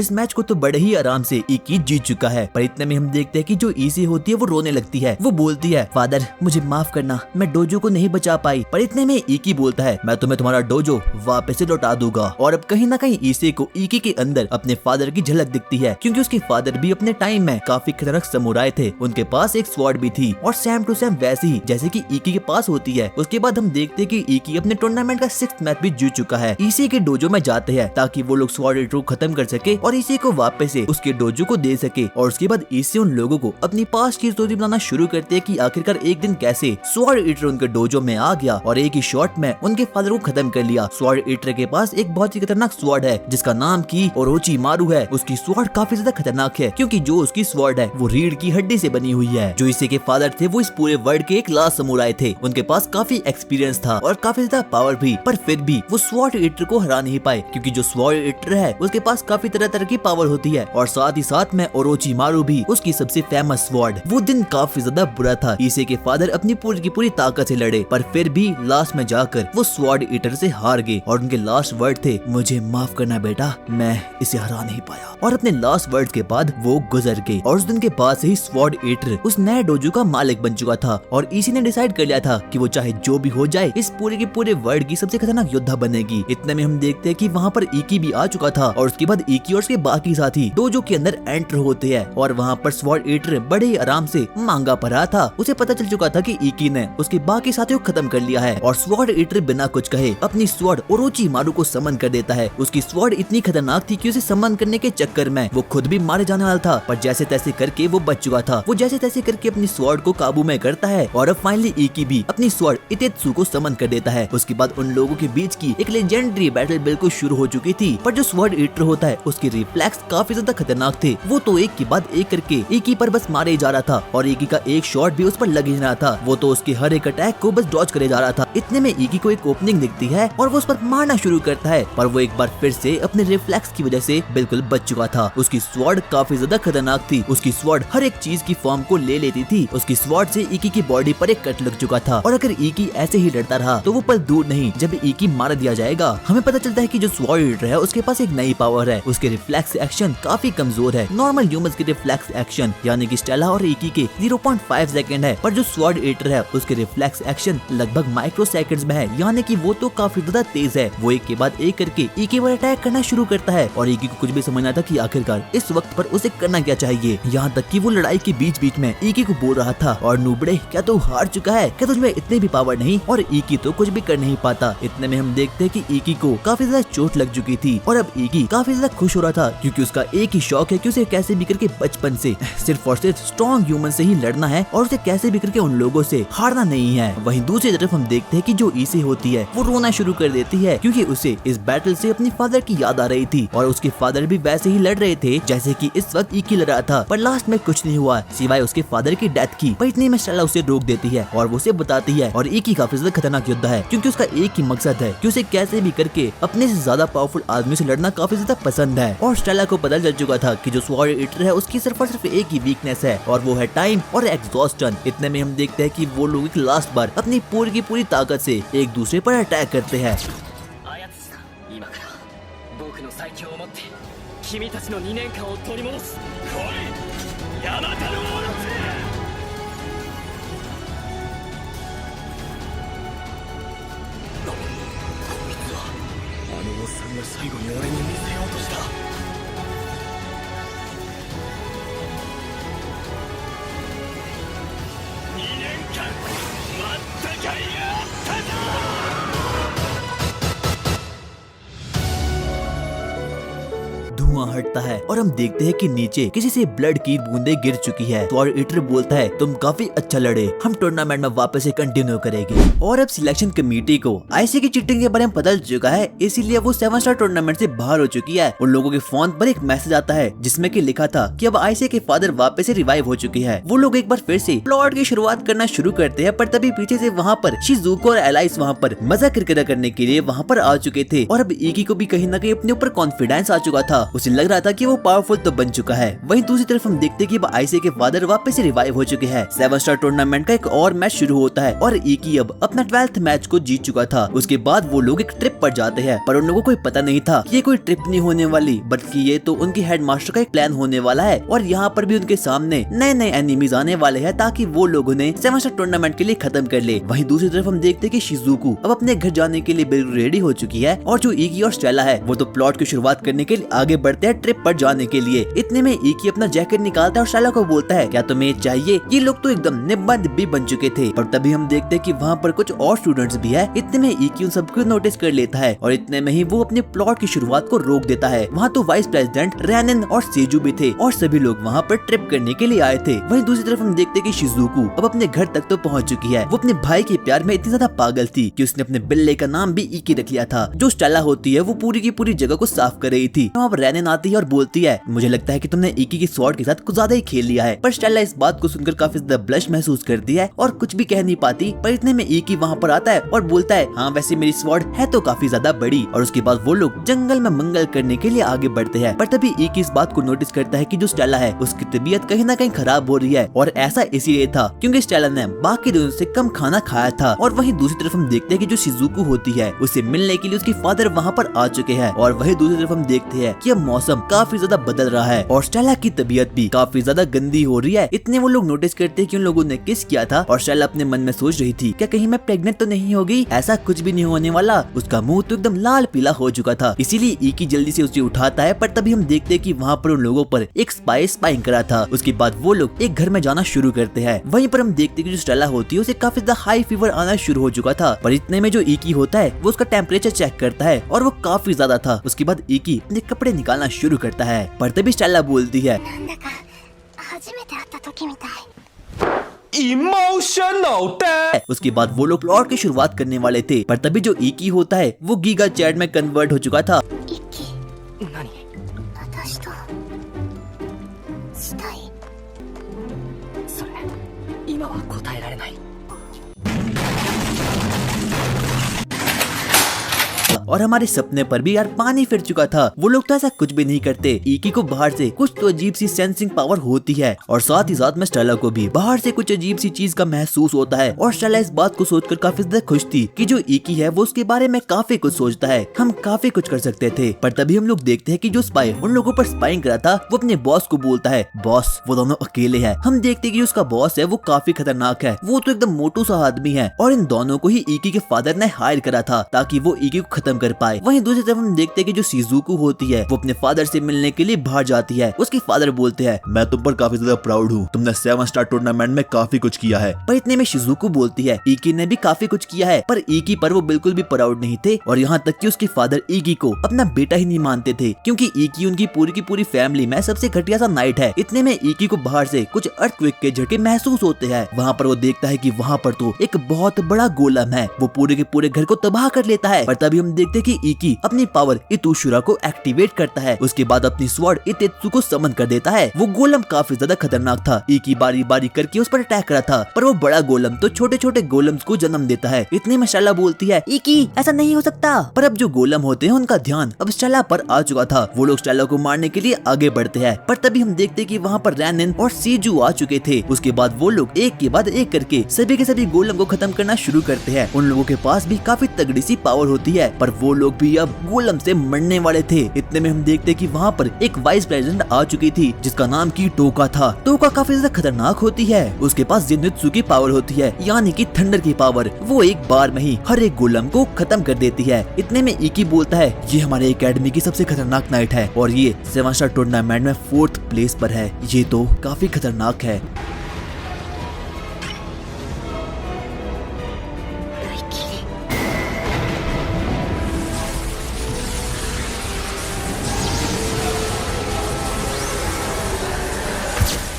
इस मैच को तो बड़े ही आराम से इकी जीत चुका है। पर इतने में हम देखते हैं कि जो ईसी होती है वो रोने लगती है। वो बोलती है, फादर मुझे माफ करना, मैं डोजो को नहीं बचा पाई। पर इतने में इकी बोलता है, मैं तुम्हें तुम्हारा डोजो वापस से लौटा दूंगा। और अब कहीं ना कहीं ईसी को इकी के अंदर अपने फादर की झलक दिखती है, क्योंकि उसके फादर भी अपने टाइम में काफी खतरनाक समुराई थे। उनके पास एक स्वॉर्ड भी थी और सेम टू सेम वैसी ही जैसे कि इकी के पास होती है। उसके बाद हम देखते हैं कि इकी अपने टूर्नामेंट का 6th मैच भी जीत चुका है। इसी के डोजो में जाते हैं ताकि वो लोग स्वॉर्ड ईटर को खत्म कर सके और इसी को वापस से उसके डोजो को दे सके। और उसके बाद इसी उन लोगों को अपनी पास की स्टोरी बनाना शुरू करते हैं कि आखिरकार एक दिन कैसे स्वॉर्ड ईटर उनके डोजो में आ गया और एक ही शॉट में उनके फादर को खत्म कर लिया। स्वॉर्ड ईटर के पास एक बहुत ही खतरनाक स्वॉर्ड है जिसका नाम की ओरोची मारू है। उसकी स्वॉर्ड काफी ज्यादा खतरनाक है क्योंकि जो उसकी स्वॉर्ड है वो रीढ़ की हड्डी से बनी हुई है। जो इसी के फादर थे वो इस पूरे वर्ल्ड के एक लास्ट समुराई थे। उनके पास काफी एक्सपीरियंस था और काफी ज्यादा पावर भी, पर फिर भी वो स्वॉर्ड ईटर को हरा नहीं पाए क्योंकि जो स्वॉर्ड ईटर है उसके पास काफी तरह तरह की पावर होती है और साथ ही साथ में ओरोची मारू भी उसकी सबसे फेमस स्वॉर्ड। वो दिन काफी ज्यादा बुरा था। इसी के फादर अपनी पूरी की पूरी ताकत से लड़े पर फिर भी लास्ट में जाकर वो स्वॉर्ड ईटर से हार गए और उनके लास्ट वर्ड थे, मुझे माफ करना बेटा, मैं इसे हरा नहीं पाया। और अपने लास्ट वर्ड के बाद वो गुजर गए और उस दिन के बाद से ही स्वॉर्ड ईटर उस नए डोजो का मालिक बन चुका था और इसी ने डिसाइड कर लिया था कि वो चाहे जो भी हो जाए इस पूरे के पूरे वर्ल्ड की सबसे खतरनाक योद्धा बनेगी। इतने में हम देखते हैं कि वहाँ पर इकी भी आ चुका था और उसके बाद इकी और उसके बाकी साथी डोजो के अंदर एंटर होते हैं और वहाँ पर स्वॉर्ड ईटर बड़े ही आराम से मांगा पर रहा था। उसे पता चल चुका था कि इकी ने उसके बाकी साथियों को खत्म कर लिया है और स्वॉर्ड ईटर बिना कुछ कहे अपनी स्वॉर्ड ओरोची मारू को समन कर देता है। उसकी स्वॉर्ड इतनी खतरनाक थी कि उसे समन करने के चक्कर में वो खुद भी मारे जाने वाला था, पर जैसे तैसे करके वो बच चुका था। वो जैसे तैसे करके अपनी स्वॉर्ड को काबू में करता है और अब फाइनली इकी भी अपनी स्वॉर्ड इतेत्सु को समन कर देता है। उसके बाद उन लोगों के बीच की एक लेजेंडरी बैटल बिल्कुल शुरू हो चुकी थी, पर जो स्वॉर्ड ईटर होता है उसके रिफ्लेक्स काफी ज्यादा खतरनाक थे। वो तो एक के बाद एक करके इकी पर बस मारे जा रहा था और इकी का एक शॉट भी उस पर लग ही रहा था। वो तो उसके हर एक अटैक को बस डॉज करे जा रहा था। इतने में इकी को एक ओपनिंग दिखती है और वो उस पर मारना शुरू करता है, पर वो एक बार फिर से अपने रिफ्लेक्स की वजह से बिल्कुल बच चुका था। उसकी स्वॉर्ड काफी ज्यादा खतरनाक थी। उसकी स्वॉर्ड हर एक चीज की फॉर्म को ले लेती थी। उसकी स्वॉर्ड से इकी की बॉडी पर एक कट लग चुका था और अगर इकी ऐसे ही लड़ता रहा तो वो पल दूर नहीं जब इकी मार दिया जाएगा। हमें पता चलता है कि जो स्वॉर्ड ईटर है उसके पास एक नई पावर है। उसके रिफ्लेक्स एक्शन काफी कमजोर है। नॉर्मल ह्यूमंस के रिफ्लेक्स एक्शन यानी कि स्टेला और इकी के 0.5 सेकंड है, पर जो स्वॉर्ड ईटर है उसके रिफ्लेक्स एक्शन लगभग माइक्रो सेकंड्स में है, यानी कि वो तो काफी ज्यादा तेज है। वो एक के बाद एक करके इकी पर अटैक करना शुरू करता है और इकी को कुछ भी समझना था कि आखिरकार इस वक्त पर उसे करना क्या चाहिए। यहाँ तक कि वो लड़ाई के बीच बीच में इकी को बोल रहा था, और नूबड़े क्या तू हार चुका है, क्या तुझमें इतनी भी पावर नहीं, और इकी तो कुछ भी कर नहीं पाता। इतने में हम देखते हैं कि इकी को काफी ज्यादा चोट लग चुकी थी और अब इकी काफी ज्यादा खुश हो रहा था क्योंकि उसका एक ही शौक है कि उसे कैसे भी करके बचपन से सिर्फ और सिर्फ स्ट्रॉन्ग ह्यूमन से ही लड़ना है और उसे कैसे भी करके उन लोगों से हारना नहीं है। वहीं दूसरी तरफ हम देखते हैं कि जो ईसे होती है वो रोना शुरू कर देती है क्योंकि उसे इस बैटल से अपनी फादर की याद आ रही थी और उसके फादर भी वैसे ही लड़ रहे थे जैसे कि इस वक्त इकी लड़ रहा था, पर लास्ट में कुछ नहीं हुआ सिवाय उसके फादर की डेथ की। पर इतने में स्टेला उसे रोक देती है और वो उसे बताती है और इकी काफी ज्यादा खतरनाक योद्धा है क्योंकि उसका एक ही मकसद है कि उसे कैसे भी करके अपने से ज्यादा पावरफुल आदमी से लड़ना काफी ज्यादा पसंद है। और स्टेला को पता चल चुका था कि जो स्वॉर्ड ईटर है उसकी सिर्फ और सिर्फ एक ही वीकनेस है और वो है टाइम और एग्जॉस्टन। इतने में हम देखते हैं कि वो लोग एक लास्ट बार अपनी पूरी की पूरी ताकत से एक दूसरे पर अटैक करते हैं। 今から僕の最強を持って君たちの2年間を取り戻す。来い、ヤマタノオロチ。こいつはあのおっさんが最後に俺に見せようとした。2年間待ったかいがあったぞ。 धुआं हटता है और हम देखते हैं कि नीचे किसी से ब्लड की बूंदें गिर चुकी है। स्वॉर्ड ईटर बोलता है तुम काफी अच्छा लड़े, हम टूर्नामेंट में वापस से कंटिन्यू करेंगे। और अब सिलेक्शन कमेटी को आईसी की चीटिंग के बारे में पता चल चुका है, इसीलिए वो 7 स्टार टूर्नामेंट से बाहर हो चुकी है। उन लोगों के फोन पर एक मैसेज आता है जिसमें कि लिखा था कि अब आईसी के फादर वापस से रिवाइव हो चुकी है। वो लोग एक बार फिर से प्लॉट की शुरुआत करना शुरू करते हैं, पर तभी पीछे से वहाँ पर शिजुको और एलाइस वहाँ पर मजा किरकिरा करने के लिए वहाँ पर आ चुके थे और अब इकी को भी कहीं ना कहीं अपने ऊपर कॉन्फिडेंस आ चुका था उसे लग रहा था कि वो पावरफुल तो बन चुका है। वहीं दूसरी तरफ हम देखते कि आइसे के फादर वापस से रिवाइव हो चुके हैं। 7 स्टार टूर्नामेंट का एक और मैच शुरू होता है और इकी अब अपना 12th मैच को जीत चुका था। उसके बाद वो लोग एक ट्रिप पर जाते हैं, पर उन लोगों को पता नहीं था कि ये कोई ट्रिप नहीं होने वाली, बल्कि ये तो उनकी हेडमास्टर का एक प्लान होने वाला है। और यहाँ पर भी उनके सामने नए नए एनिमीज आने वाले हैं ताकि वो लोग उन्हें 7 स्टार टूर्नामेंट के लिए खत्म कर ले। वहीं दूसरी तरफ हम देखते कि शिजुको अब अपने घर जाने के लिए बिल्कुल रेडी हो चुकी है और जो इकी और स्टेला है वो तो प्लॉट की शुरुआत करने के लिए आगे बढ़ते हैं ट्रिप पर जाने के लिए। इतने में इकी अपना जैकेट निकालता है और स्टेला को बोलता है, क्या तुम्हें चाहिए? ये लोग तो एकदम निबंध भी बन चुके थे, पर तभी हम देखते हैं कि वहाँ पर कुछ और स्टूडेंट्स भी है। इतने में इकी उन सबको नोटिस कर लेता है और इतने में ही वो अपने प्लॉट की शुरुआत को रोक देता है। वहाँ तो वाइस प्रेसिडेंट रैनन और सेजू भी थे और सभी लोग वहाँ पर ट्रिप करने के लिए आए थे। वहीं दूसरी तरफ हम देखते कि शिजुको अब अपने घर तक तो पहुँच चुकी है। वो अपने भाई के प्यार में इतनी ज्यादा पागल थी कि उसने अपने बिल्ले का नाम भी इकी रख लिया था। जो स्टेला होती है वो पूरी की पूरी जगह को साफ कर रही थी। वहाँ पर रैनन आती है और बोलती है, मुझे लगता है कि तुमने इकी की स्वॉर्ड के साथ कुछ ज्यादा ही खेल लिया है। पर स्टेला इस बात को सुनकर काफी ज्यादा ब्लश महसूस करती है और कुछ भी कह नहीं पाती। पर इतने में इकी वहाँ पर आता है और बोलता है, हाँ वैसे मेरी स्वॉर्ड है तो काफी ज्यादा बड़ी। और उसके बाद वो लोग जंगल में मंगल करने के लिए आगे बढ़ते हैं। पर तभी इकी इस बात को नोटिस करता है कि जो स्टेला है उसकी तबीयत कहीं ना कहीं खराब हो रही है और ऐसा इसीलिए था क्योंकि स्टेला ने बाकी दिनों से कम खाना खाया था। और वहीं दूसरी तरफ हम देखते हैं कि जो शिजुको होती है उसे मिलने के लिए उसकी फादर वहाँ पर आ चुके हैं। और वहीं दूसरी तरफ हम देखते हैं कि अब मौसम काफी ज्यादा बदल रहा है और स्टेला की तबीयत भी काफी ज्यादा गंदी हो रही है। इतने वो लोग नोटिस करते हैं कि उन लोगों ने किस किया था और स्टेला अपने मन में सोच रही थी, क्या कहीं मैं प्रेग्नेंट तो नहीं होगी? ऐसा कुछ भी नहीं होने वाला। उसका मुंह तो एकदम लाल पीला हो चुका था, इसीलिए इकी जल्दी से उसे उठाता है। पर तभी हम देखते हैं कि वहाँ पर उन लोगों पर एक स्पाई स्पाइंग करा था। उसके बाद वो लोग एक घर में जाना शुरू करते हैं। वहीं पर हम देखते हैं कि जो स्टेला होती है उसे काफी ज्यादा हाई फीवर आना शुरू हो चुका था। पर इतने में जो इकी होता है वो उसका टेम्परेचर चेक करता है और वो काफी ज्यादा था। उसके बाद इकी अपने कपड़े निकालना शुरू करता है। पर तभी स्टेला बोलती है, なんだか初めて会った時みたい。 Emotional damage. उसके बाद वो लोग प्लॉट की शुरुआत करने वाले थे। पर तभी जो इकी होता है वो गीगा चैट में कन्वर्ट हो चुका था। 一気何？私としたい。それ今は答えられない。 और हमारे सपने पर भी यार पानी फिर चुका था। वो लोग तो ऐसा कुछ भी नहीं करते। इकी को बाहर से कुछ तो अजीब सी सेंसिंग पावर होती है और साथ ही साथ में स्टेला को भी बाहर से कुछ अजीब सी चीज का महसूस होता है। और स्टेला इस बात को सोचकर काफी ज्यादा खुश थी कि जो इकी है वो उसके बारे में काफी कुछ सोचता है। हम काफी कुछ कर सकते थे। पर तभी हम लोग देखते हैं कि जो स्पाई उन लोगों पर स्पाइंग करा था वो अपने बॉस को बोलता है, बॉस वो दोनों अकेले हैं। हम देखते हैं कि उसका बॉस है वो काफी खतरनाक है। वो तो एकदम मोटू सा आदमी है और इन दोनों को ही इकी के फादर ने हायर करा था ताकि वो इकी को खत्म कर पाए। वहीं दूसरी तरफ हम देखते हैं कि जो शिजुको होती है वो अपने फादर से मिलने के लिए बाहर जाती है। उसके फादर बोलते हैं, मैं तुम पर काफी ज्यादा प्राउड हूँ, तुमने 7 स्टार टूर्नामेंट में काफी कुछ किया है। पर इतने में शिजुको बोलती है, इकी ने भी काफी कुछ किया है। पर इकी पर वो बिल्कुल भी प्राउड नहीं थे और यहाँ तक कि उसके फादर इकी को अपना बेटा ही नहीं मानते थे क्योंकि इकी उनकी पूरी की पूरी फैमिली में सबसे घटिया सा नाइट है। इतने में इकी को बाहर से कुछ अर्थक्वेक के झटके महसूस होते हैं। वहाँ पर वो देखता है कि वहाँ पर तो एक बहुत बड़ा गोलम है, वो पूरे के पूरे घर को तबाह कर लेता है। पर तभी हम देखते हैं कि इकी अपनी पावर इतुशुरा को एक्टिवेट करता है। उसके बाद अपनी स्वॉर्ड इतेत्सु को समन कर देता है। वो गोलम काफी ज्यादा खतरनाक था। इकी बारी बारी करके उस पर अटैक करा था पर वो बड़ा गोलम तो छोटे छोटे गोलम्स को जन्म देता है। इतने में स्टेला बोलती है, इकी ऐसा नहीं हो सकता। पर अब जो गोलम होते हैं उनका ध्यान अब स्टेला पर आ चुका था। वो लोग स्टेला को मारने के लिए आगे बढ़ते हैं। पर तभी हम देखते हैं कि वहाँ पर रैनन और सीजू आ चुके थे। उसके बाद वो लोग एक के बाद एक करके सभी के सभी गोलम को खत्म करना शुरू करते हैं। उन लोगों के पास भी काफी तगड़ी सी पावर होती है पर वो लोग भी अब गोलम से मरने वाले थे। इतने में हम देखते कि वहाँ पर एक वाइस प्रेसिडेंट आ चुकी थी जिसका नाम की टोका था। टोका काफी ज्यादा खतरनाक होती है। उसके पास जिन्जुत्सु की पावर होती है यानी कि थंडर की पावर। वो एक बार में ही हर एक गोलम को खत्म कर देती है। इतने में इकी बोलता है, ये हमारे एकेडमी की सबसे खतरनाक नाइट है और ये 7 स्टार टूर्नामेंट में 4th प्लेस पर है। ये तो काफी खतरनाक है।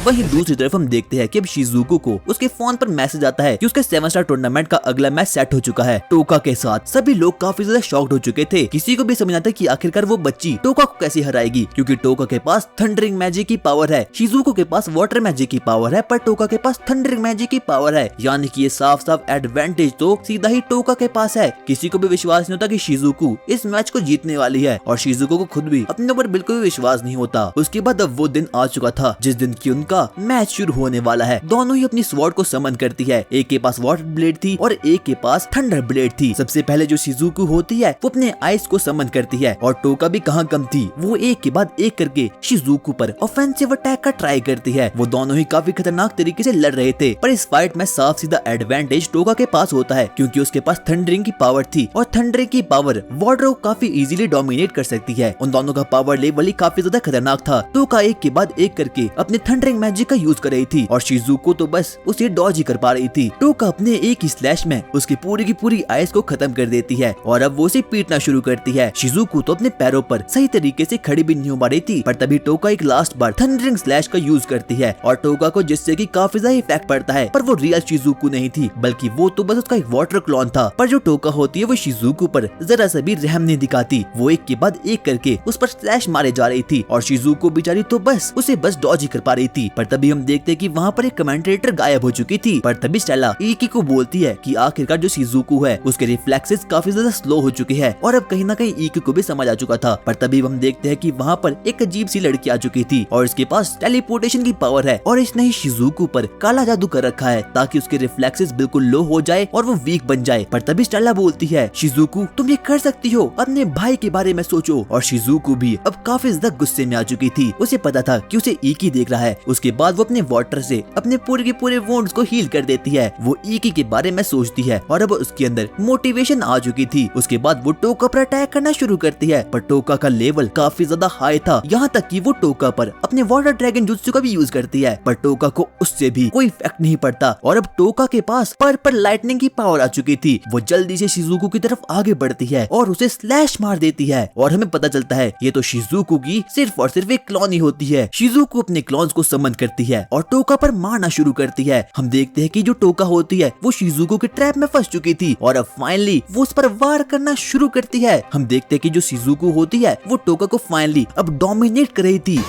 वहीं दूसरी तरफ हम देखते हैं कि अब शिजुको को उसके फोन पर मैसेज आता है कि उसके 7 स्टार टूर्नामेंट का अगला मैच सेट हो चुका है टोका के साथ। सभी लोग काफी ज्यादा शॉक्ड हो चुके थे। किसी को भी समझ आता कि आखिरकार वो बच्ची टोका को कैसे हराएगी, क्योंकि टोका के पास थंडरिंग मैजिक की पावर है, शिजुको के पास वाटर मैजिक की पावर है, पर टोका के पास थंडरिंग मैजिक की पावर है। यानी कि ये साफ साफ एडवांटेज तो सीधा ही टोका के पास है। किसी को भी विश्वास नहीं होता कि शिजुको इस मैच को जीतने वाली है, और शिजुको को खुद भी अपने ऊपर बिल्कुल भी विश्वास नहीं होता। उसके बाद अब वो दिन आ चुका था जिस दिन की उनका मैच शुरू होने वाला है। दोनों ही अपनी स्वॉर्ड को समन करती है। एक के पास वाटर ब्लेड थी और एक के पास थंडर ब्लेड थी। सबसे पहले जो शिजुको होती है वो अपने आइस को समन करती है, और टोका भी कहाँ कम थी, वो एक के बाद एक करके शिजुको पर ऑफेंसिव अटैक का ट्राई करती है। वो दोनों ही काफी खतरनाक तरीके से लड़ रहे थे, पर इस फाइट में साफ सीधा एडवांटेज टोका के पास होता है, क्योंकि उसके पास थंडरिंग की पावर थी, और थंडरिंग की पावर वाटर को काफी इजीली डोमिनेट कर सकती है। उन दोनों का पावर लेवल ही काफी ज्यादा खतरनाक था। टोका एक के बाद एक करके अपने थंडरिंग मैजिक का यूज कर रही थी, और शिजुको तो बस उसे डॉज ही कर पा रही थी। टोका अपने एक ही स्लैश में उसकी पूरी की पूरी आइस को खत्म कर देती है, और अब वो उसे पीटना शुरू करती है। शिजुको तो अपने पैरों पर सही तरीके से खड़ी भी नहीं हो पा रही थी, पर तभी टोका एक लास्ट बार थंडरिंग स्लैश का यूज करती है, और टोका को जिससे कि काफी ज्यादा इफेक्ट पड़ता है। पर वो रियल शिजुको नहीं थी, बल्कि वो तो बस उसका एक वाटर क्लोन था। पर जो टोका होती है वो शिजुको पर जरा सा भी रहम नहीं दिखाती। वो एक के बाद एक करके उस पर स्लैश मारे जा रही थी, और शिजुको बेचारी तो बस उसे बस डॉज ही कर पा रही थी। पर तभी हम देखते कि वहाँ पर एक कमेंटेटर गायब हो चुकी थी। पर तभी स्टेला इकी को बोलती है कि आखिरकार जो शिजुको है उसके रिफ्लेक्सेस काफी ज्यादा स्लो हो चुके हैं, और अब कहीं ना कहीं इकी को भी समझ आ चुका था। पर तभी हम देखते हैं कि वहाँ पर एक अजीब सी लड़की आ चुकी थी, और इसके पास टेलीपोर्टेशन की पावर है, और इसने ही शिजुको पर काला जादू कर रखा है ताकि उसके रिफ्लेक्सेस बिल्कुल लो हो जाए और वो वीक बन जाए। पर तभी स्टेला बोलती है, शिजुको तुम ये कर सकती हो, अपने भाई के बारे में सोचो। और शिजुको भी अब काफी ज्यादा गुस्से में आ चुकी थी। उसे पता था कि उसे इकी देख रहा है। उसके बाद वो अपने वाटर से अपने पूरे के पूरे वुंड्स को हील कर देती है। वो इकी के बारे में सोचती है, और अब उसके अंदर मोटिवेशन आ चुकी थी। उसके बाद वो टोका पर अटैक करना शुरू करती है, पर टोका का लेवल काफी ज्यादा हाई था, यहाँ तक कि वो टोका पर अपने वाटर ड्रैगन जुत्सु का भी यूज करती है, पर टोका को उससे भी कोई इफेक्ट नहीं पड़ता। और अब टोका के पास पर्पल लाइटनिंग की पावर आ चुकी थी। वो जल्दी से शिजुको की तरफ आगे बढ़ती है और उसे स्लैश मार देती है, और हमें पता चलता है ये तो शिजुको की सिर्फ और सिर्फ एक क्लॉन ही होती है। शिजुको अपने क्लॉन्स को समन करती है और टोका पर मारना शुरू करती है। हम देखते हैं कि जो टोका होती है वो शिजुको के ट्रैप में फंस चुकी थी, और अब फाइनली वो उस पर वार करना शुरू करती है। हम देखते हैं कि जो शिजुको होती है वो टोका को फाइनली अब डोमिनेट कर रही थी।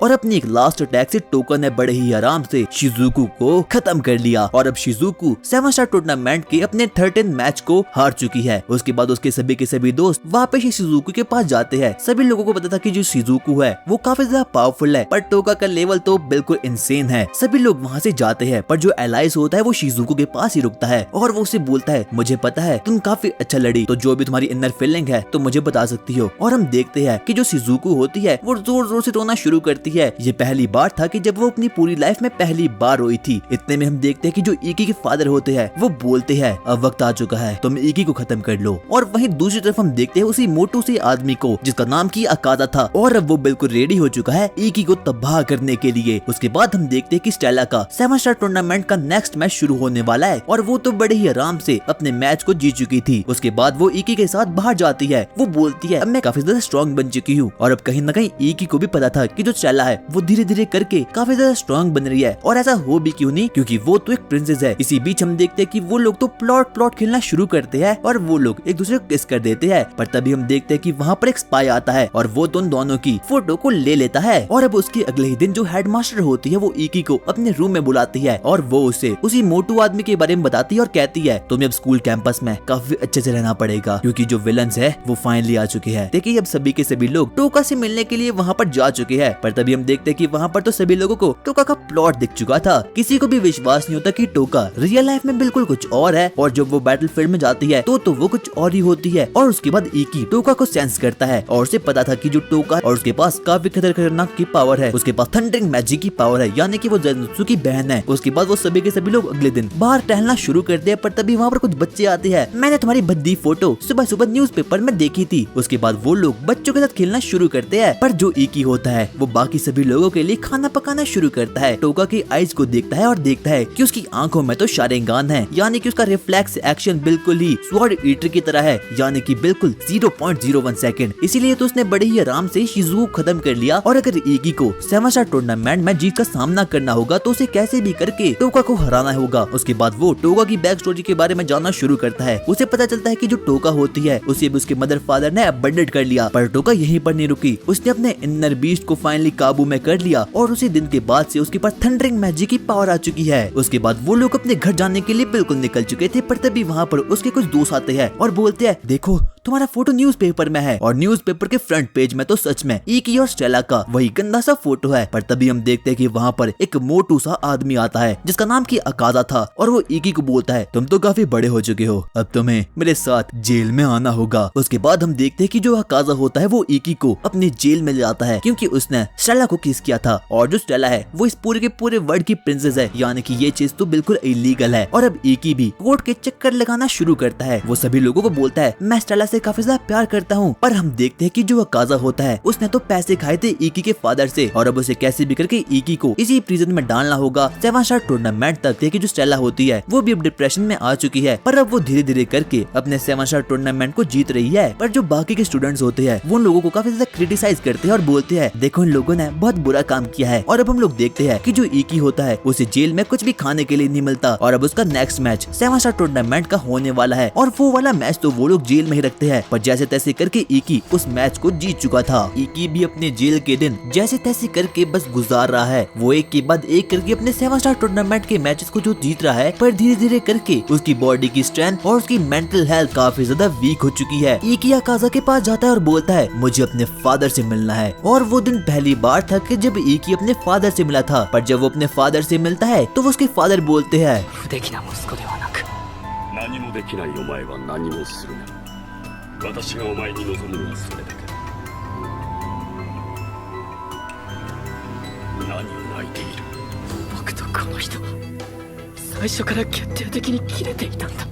और अपनी एक लास्ट अटैक से टोका ने बड़े ही आराम से शिजुको को खत्म कर लिया, और अब शिजुको 7 स्टार टूर्नामेंट के अपने 13 मैच को हार चुकी है। उसके बाद उसके सभी के सभी दोस्त वापस ही शिजुको के पास जाते हैं। सभी लोगों को पता था कि जो शिजुको है वो काफी ज्यादा पावरफुल है, पर टोका का लेवल तो बिल्कुल इंसेन है। सभी लोग वहाँ से जाते हैं, पर जो एलाइस होता है वो शिजुको के पास ही रुकता है, और वो उसे बोलता है, मुझे पता है तुम काफी अच्छा लड़ी, तो जो भी तुम्हारी इनर फीलिंग है तो मुझे बता सकती हो। और हम देखते हैं कि जो शिजुको होती है वो जोर जोर से रोना शुरू करती है। ये पहली बार था कि जब वो अपनी पूरी लाइफ में पहली बार रोई थी। इतने में हम देखते हैं कि जो इकी के फादर होते हैं वो बोलते हैं, अब वक्त आ चुका है, तुम इकी को खत्म कर लो। और वहीं दूसरी तरफ हम देखते हैं उसी मोटू से आदमी को जिसका नाम की अकादा था, और अब वो बिल्कुल रेडी हो चुका है इकी को तबाह करने के लिए। उसके बाद हम देखते हैं कि स्टेला का 7 स्टार टूर्नामेंट का नेक्स्ट मैच शुरू होने वाला है, और वो तो बड़े ही आराम से अपने मैच को जीत चुकी थी। उसके बाद वो इकी के साथ बाहर जाती है। वो बोलती है, अब मैं काफी ज्यादा स्ट्रॉन्ग बन चुकी हूँ, और अब कहीं न कहीं इकी को भी पता था कि जो स्टेला है वो धीरे धीरे करके काफी ज्यादा स्ट्रॉन्ग बन रही है। और ऐसा हो भी क्यों नहीं, क्योंकि वो तो एक प्रिंसेस है। इसी बीच हम देखते हैं कि वो लोग तो प्लॉट खेलना शुरू करते हैं, और वो लोग एक दूसरे को किस कर देते हैं। पर तभी हम देखते हैं कि वहाँ पर एक स्पाई आता है, और वो दोनों की फोटो को ले लेता है। और अब उसके अगले ही दिन जो हेडमास्टर होती है वो इकी को अपने रूम में बुलाती है, और वो उसे उसी मोटू आदमी के बारे में बताती है, और कहती है तुम्हें अब स्कूल कैंपस में काफी अच्छे से रहना पड़ेगा, क्योंकि जो विलन्स है वो फाइनली आ चुके हैं। देखिए अब सभी के सभी लोग टोका से मिलने के लिए वहाँ पर जा चुके हैं। पर तभी हम देखते हैं कि वहाँ पर तो सभी लोगों को टोका का प्लॉट दिख चुका था। किसी को भी विश्वास नहीं होता कि टोका रियल लाइफ में बिल्कुल कुछ और है, और जब वो बैटलफील्ड में जाती है तो वो कुछ और ही होती है। और उसके बाद इकी टोका को सेंस करता है, और उसे पता था कि जो टोका और उसके पास काफी खतरनाक की पावर है। उसके पास थंडरिंग मैजिक की पावर है, यानी कि वो ज़ेनजुत्सु की बहन है। उसके बाद वो सभी के सभी लोग अगले दिन बाहर टहलना शुरू करते हैं। पर तभी वहाँ पर कुछ बच्चे आते हैं। मैंने तुम्हारी भद्दी फोटो सुबह सुबह न्यूज़पेपर में देखी थी। उसके बाद वो लोग बच्चों के साथ खेलना शुरू करते हैं, पर जो इकी होता है वो बाकी बाकी सभी लोगों के लिए खाना पकाना शुरू करता है। टोका की आईज को देखता है और देखता है कि उसकी आंखों में तो शारेंगान है, यानी कि उसका रिफ्लेक्स एक्शन बिल्कुल ही स्वॉर्ड ईटर की तरह है, यानी कि बिल्कुल 0.01 सेकंड। इसीलिए तो उसने बड़े ही आराम से शिजुओ को खत्म कर लिया। और अगर इगी को 7 स्टार टूर्नामेंट में जीत का सामना करना होगा तो उसे कैसे भी करके टोका को हराना होगा। उसके बाद वो टोका की बैक स्टोरी के बारे में जानना शुरू करता है। उसे पता चलता है कि जो टोका होती है उसे भी उसके मदर फादर ने अबंडेंट कर लिया, पर टोका यहीं पर नहीं रुकी। उसने अपने इनर बीस्ट को फाइनली काबू में कर लिया और उसी दिन के बाद से उसके पास थंडरिंग मैजिक की पावर आ चुकी है। उसके बाद वो लोग अपने घर जाने के लिए बिल्कुल निकल चुके थे, पर तभी वहाँ पर उसके कुछ दोस्त आते हैं और बोलते हैं देखो तुम्हारा फोटो न्यूज़पेपर में है। और न्यूज़पेपर के फ्रंट पेज में तो सच में इकी और स्टेला का वही गंदा सा फोटो है। पर तभी हम देखते हैं कि वहाँ पर एक मोटू सा आदमी आता है जिसका नाम की अकाजा था और वो इकी को बोलता है तुम तो काफी बड़े हो चुके हो, अब तुम्हें मेरे साथ जेल में आना होगा। उसके बाद हम देखते हैं कि जो अकाजा होता है वो इकी को अपने जेल में ले जाता है क्योंकि उसने स्टेला को किस किया था। और जो स्टेला है वो इस पूरे के पूरे वर्ल्ड की प्रिंसेस है, यानी कि ये चीज तो बिल्कुल इलीगल है। और अब इकी भी कोर्ट के चक्कर लगाना शुरू करता है। वो सभी लोगों को बोलता है मैं स्टेला से काफी ज्यादा प्यार करता हूँ। पर हम देखते हैं कि जो अकाजा होता है उसने तो पैसे खाए थे इकी के फादर से और अब उसे कैसे भी करके इकी को इसी प्रिजन में डालना होगा 7 स्टार टूर्नामेंट तक। कि जो स्टेला होती है वो भी अब डिप्रेशन में आ चुकी है, पर अब वो धीरे धीरे करके अपने 7 स्टार टूर्नामेंट को जीत रही है। पर जो बाकी के स्टूडेंट्स होते हैं वो लोगों को काफी ज्यादा क्रिटिसाइज करते हैं और बोलते हैं देखो इन लोगों ने बहुत बुरा काम किया है। और अब हम लोग देखते हैं कि जो इकी होता है उसे जेल में कुछ भी खाने के लिए नहीं मिलता और अब उसका नेक्स्ट मैच 7 स्टार टूर्नामेंट का होने वाला है। और वो वाला मैच तो वो लोग जेल में ही रखते हैं, पर जैसे तैसे करके इकी उस मैच को जीत चुका था। इकी भी अपने जेल के दिन जैसे तैसे करके बस गुजार रहा है। वो एक के बाद एक करके अपने 7 स्टार टूर्नामेंट के मैचेस को जो जीत रहा है, पर धीरे धीरे करके उसकी बॉडी की स्ट्रेंथ और उसकी मेंटल हेल्थ काफी ज्यादा वीक हो चुकी है। इकी अकाजा के पास जाता है और बोलता है मुझे अपने फादर से मिलना है। और वो दिन पहली बार था कि जब इकी अपने फादर से मिला था, पर जब वो अपने फादर से मिलता है तो वो उसके फादर बोलते हैं 何もできないお前は何もするな。私がお前に望むのはそれだけだ。何を泣いている。僕とこの人は最初から決定的に切れていたんだ。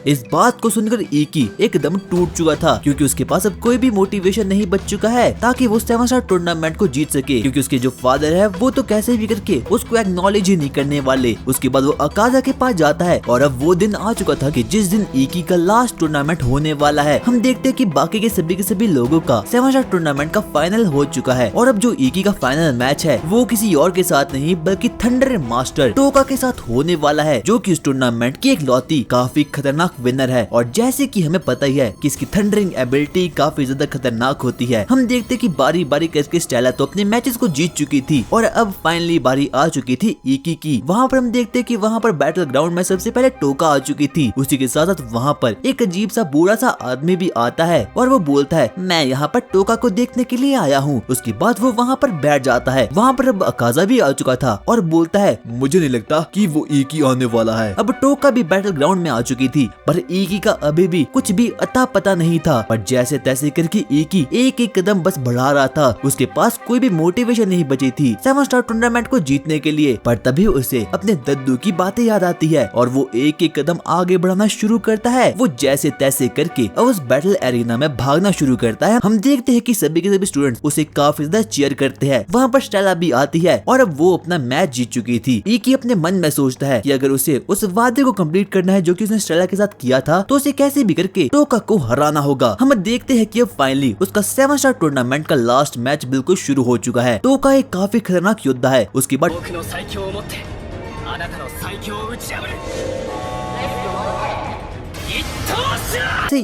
इस बात को सुनकर इकी एकदम टूट चुका था क्योंकि उसके पास अब कोई भी मोटिवेशन नहीं बच चुका है ताकि वो 7 स्टार टूर्नामेंट को जीत सके, क्योंकि उसके जो फादर है वो तो कैसे भी करके उसको एक्नॉलेज ही नहीं करने वाले। उसके बाद वो अकाजा के पास जाता है और अब वो दिन आ चुका था कि जिस दिन इकी का लास्ट टूर्नामेंट होने वाला है। हम देखते हैं कि बाकी के सभी लोगों का 7 स्टार टूर्नामेंट का फाइनल हो चुका है और अब जो इकी का फाइनल मैच है वो किसी और के साथ नहीं बल्कि थंडर मास्टर टोका के साथ होने वाला है, जो कि इस टूर्नामेंट की इकलौती काफी खतरनाक विनर है। और जैसे कि हमें पता ही है कि इसकी थंडरिंग एबिलिटी काफी ज्यादा खतरनाक होती है। हम देखते कि बारी बारी करके स्टेला तो अपने मैचेस को जीत चुकी थी और अब फाइनली बारी आ चुकी थी इकी की। वहाँ पर हम देखते कि वहाँ पर बैटल ग्राउंड में सबसे पहले टोका आ चुकी थी। उसी के साथ साथ वहाँ पर एक अजीब सा बूढ़ा सा आदमी भी आता है और वो बोलता है मैं यहाँ पर टोका को देखने के लिए आया हूँ। उसके बाद वो वहाँ पर बैठ जाता है। वहाँ पर अब अकाजा भी आ चुका था और बोलता है मुझे नहीं लगता कि वो इकी आने वाला है। अब टोका भी बैटल ग्राउंड में आ चुकी थी पर इकी का अभी भी कुछ भी अता पता नहीं था। पर जैसे तैसे करके इकी एक एक कदम बस बढ़ा रहा था। उसके पास कोई भी मोटिवेशन नहीं बची थी 7 स्टार टूर्नामेंट को जीतने के लिए। पर तभी उसे अपने दद्दू की बातें याद आती है और वो एक एक कदम आगे बढ़ाना शुरू करता है। वो जैसे तैसे करके अब उस बैटल एरिना में भागना शुरू करता है। हम देखते हैं कि सभी के सभी स्टूडेंट्स उसे काफी ज्यादा चीयर करते हैं। वहाँ पर स्टेला भी आती है और अब वो अपना मैच जीत चुकी थी। इकी अपने मन में सोचता है कि अगर उसे उस वादे को कंप्लीट करना है जो कि उसने स्टेला के साथ किया था तो उसे कैसे भी करके टोका को हराना होगा। हम देखते हैं कि अब फाइनली उसका 7 स्टार टूर्नामेंट का लास्ट मैच बिल्कुल शुरू हो चुका है। टोका एक काफी खतरनाक योद्धा है। उसके बाद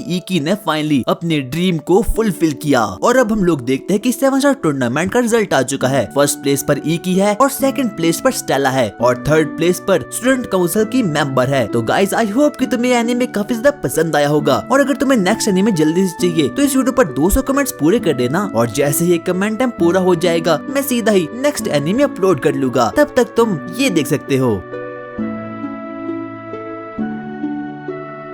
इकी ने फाइनली अपने ड्रीम को फुलफिल किया और अब हम लोग देखते हैं कि 7 स्टार टूर्नामेंट का रिजल्ट आ चुका है। फर्स्ट प्लेस पर इकी है और सेकंड प्लेस पर स्टेला है और थर्ड प्लेस पर स्टूडेंट काउंसिल की मेंबर है। तो गाइस आई होप कि तुम्हें एनीमे काफी ज्यादा पसंद आया होगा और अगर तुम्हें नेक्स्ट एनीमे जल्दी से चाहिए तो इस वीडियो पर 200 कमेंट्स पूरे कर देना और जैसे ही कमेंट टाइम पूरा हो जाएगा मैं सीधा ही नेक्स्ट एनीमे अपलोड कर लूंगा। तब तक तुम ये देख सकते हो।